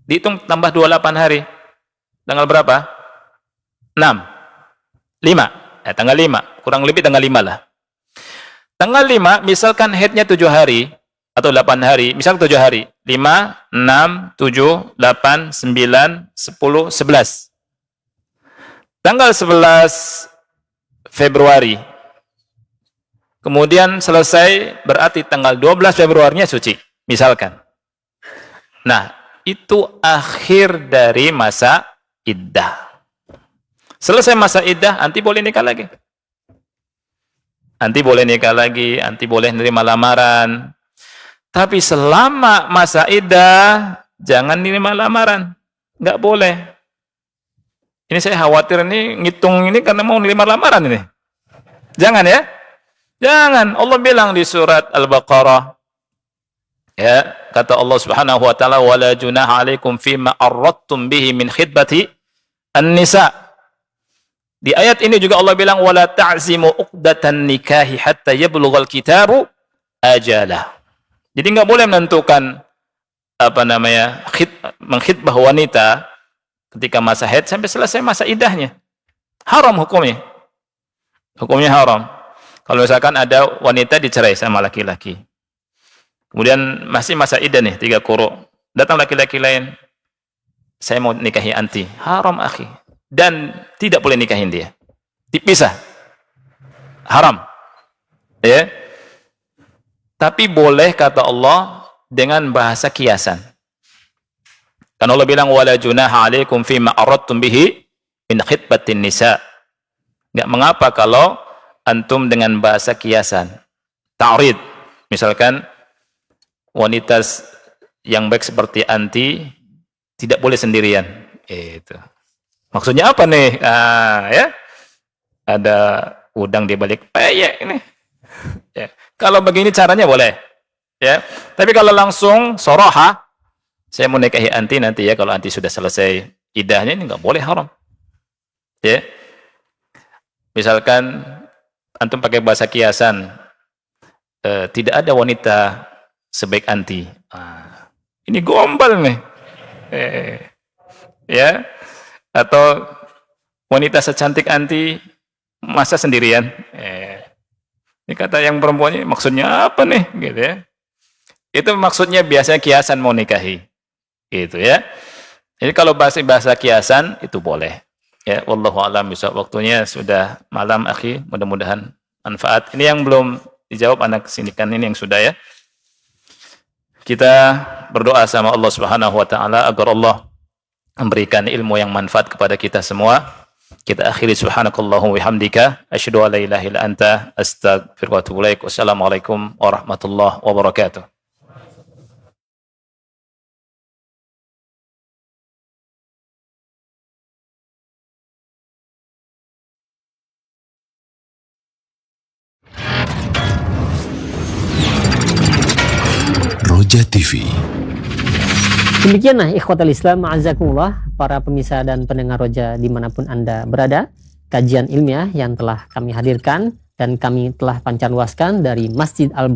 dihitung tambah 28 hari. Tanggal berapa? 6. 5. Tanggal 5. Kurang lebih tanggal 5 lah. Tanggal 5 misalkan haidnya 7 hari atau 8 hari, misal 7 hari, 5, 6, 7, 8, 9, 10, 11. Tanggal 11 Februari. Kemudian selesai, berarti tanggal 12 Februarinya suci, misalkan. Nah, itu akhir dari masa iddah. Selesai masa iddah, nanti boleh nikah lagi. Nanti boleh nikah lagi, nanti boleh nerima lamaran. Tapi selama masa iddah, jangan nerima lamaran. Nggak boleh. Ini saya khawatir ini, ngitung ini karena mau nerima lamaran ini. Jangan ya. Jangan. Allah bilang di surat Al-Baqarah. Ya, kata Allah Subhanahu wa taala, "Wala junaha 'alaikum fima arradtum bihi min khitbati an-nisa." Di ayat ini juga Allah bilang wala ta'zimu uqdatan nikahi hatta yablughal kitabu ajalah. Jadi nggak boleh menentukan mengkhitbah wanita ketika masa haid sampai selesai masa iddahnya. Haram hukumnya. Hukumnya haram. Kalau misalkan ada wanita dicerai sama laki-laki. Kemudian masih masa iddah nih 3 quru. Datang laki-laki lain, saya mau nikahi anti. Haram akhi. Dan tidak boleh nikahin dia. Dipisah. Haram. Ya. Tapi boleh kata Allah dengan bahasa kiasan. Karena Allah bilang wala junaha 'alaikum fima aradtum bihi min khitbatin nisa. Enggak mengapa kalau antum dengan bahasa kiasan. Ta'rid. Misalkan wanita yang baik seperti anti tidak boleh sendirian. Itu. Maksudnya apa nih? Ya. Ada udang di balik peyek ini. Ya. Kalau begini caranya boleh. Ya. Tapi kalau langsung soroha, saya mau nikahi anti nanti ya, kalau anti sudah selesai iddahnya, ini nggak boleh, haram. Ya. Misalkan antum pakai bahasa kiasan, tidak ada wanita sebaik anti. Ini gombal nih. Ya. Atau wanita secantik anti masa sendirian. Ini kata yang perempuannya, maksudnya apa nih? Gitu ya. Itu maksudnya biasanya kiasan mau nikahi. Gitu ya. Jadi kalau bahasa kiasan itu boleh. Ya, wallahu a'lam bishawab. Waktunya sudah malam akhi, mudah-mudahan manfaat. Ini yang belum dijawab anak sinikan ini yang sudah ya. Kita berdoa sama Allah Subhanahu wa taala agar Allah memberikan ilmu yang manfaat kepada kita semua. Kita akhiri subhanakallahu wa bihamdika asyhadu an la ilaha illa anta astaghfiruka wa atubu ilaik. Wassalamualaikum warahmatullahi wabarakatuh. Roja TV. Demikianlah ikhwatal Islam, ma'azakumullah, para pemirsa dan pendengar Roja dimanapun Anda berada, kajian ilmiah yang telah kami hadirkan dan kami telah pancarluaskan dari Masjid Al-Barakah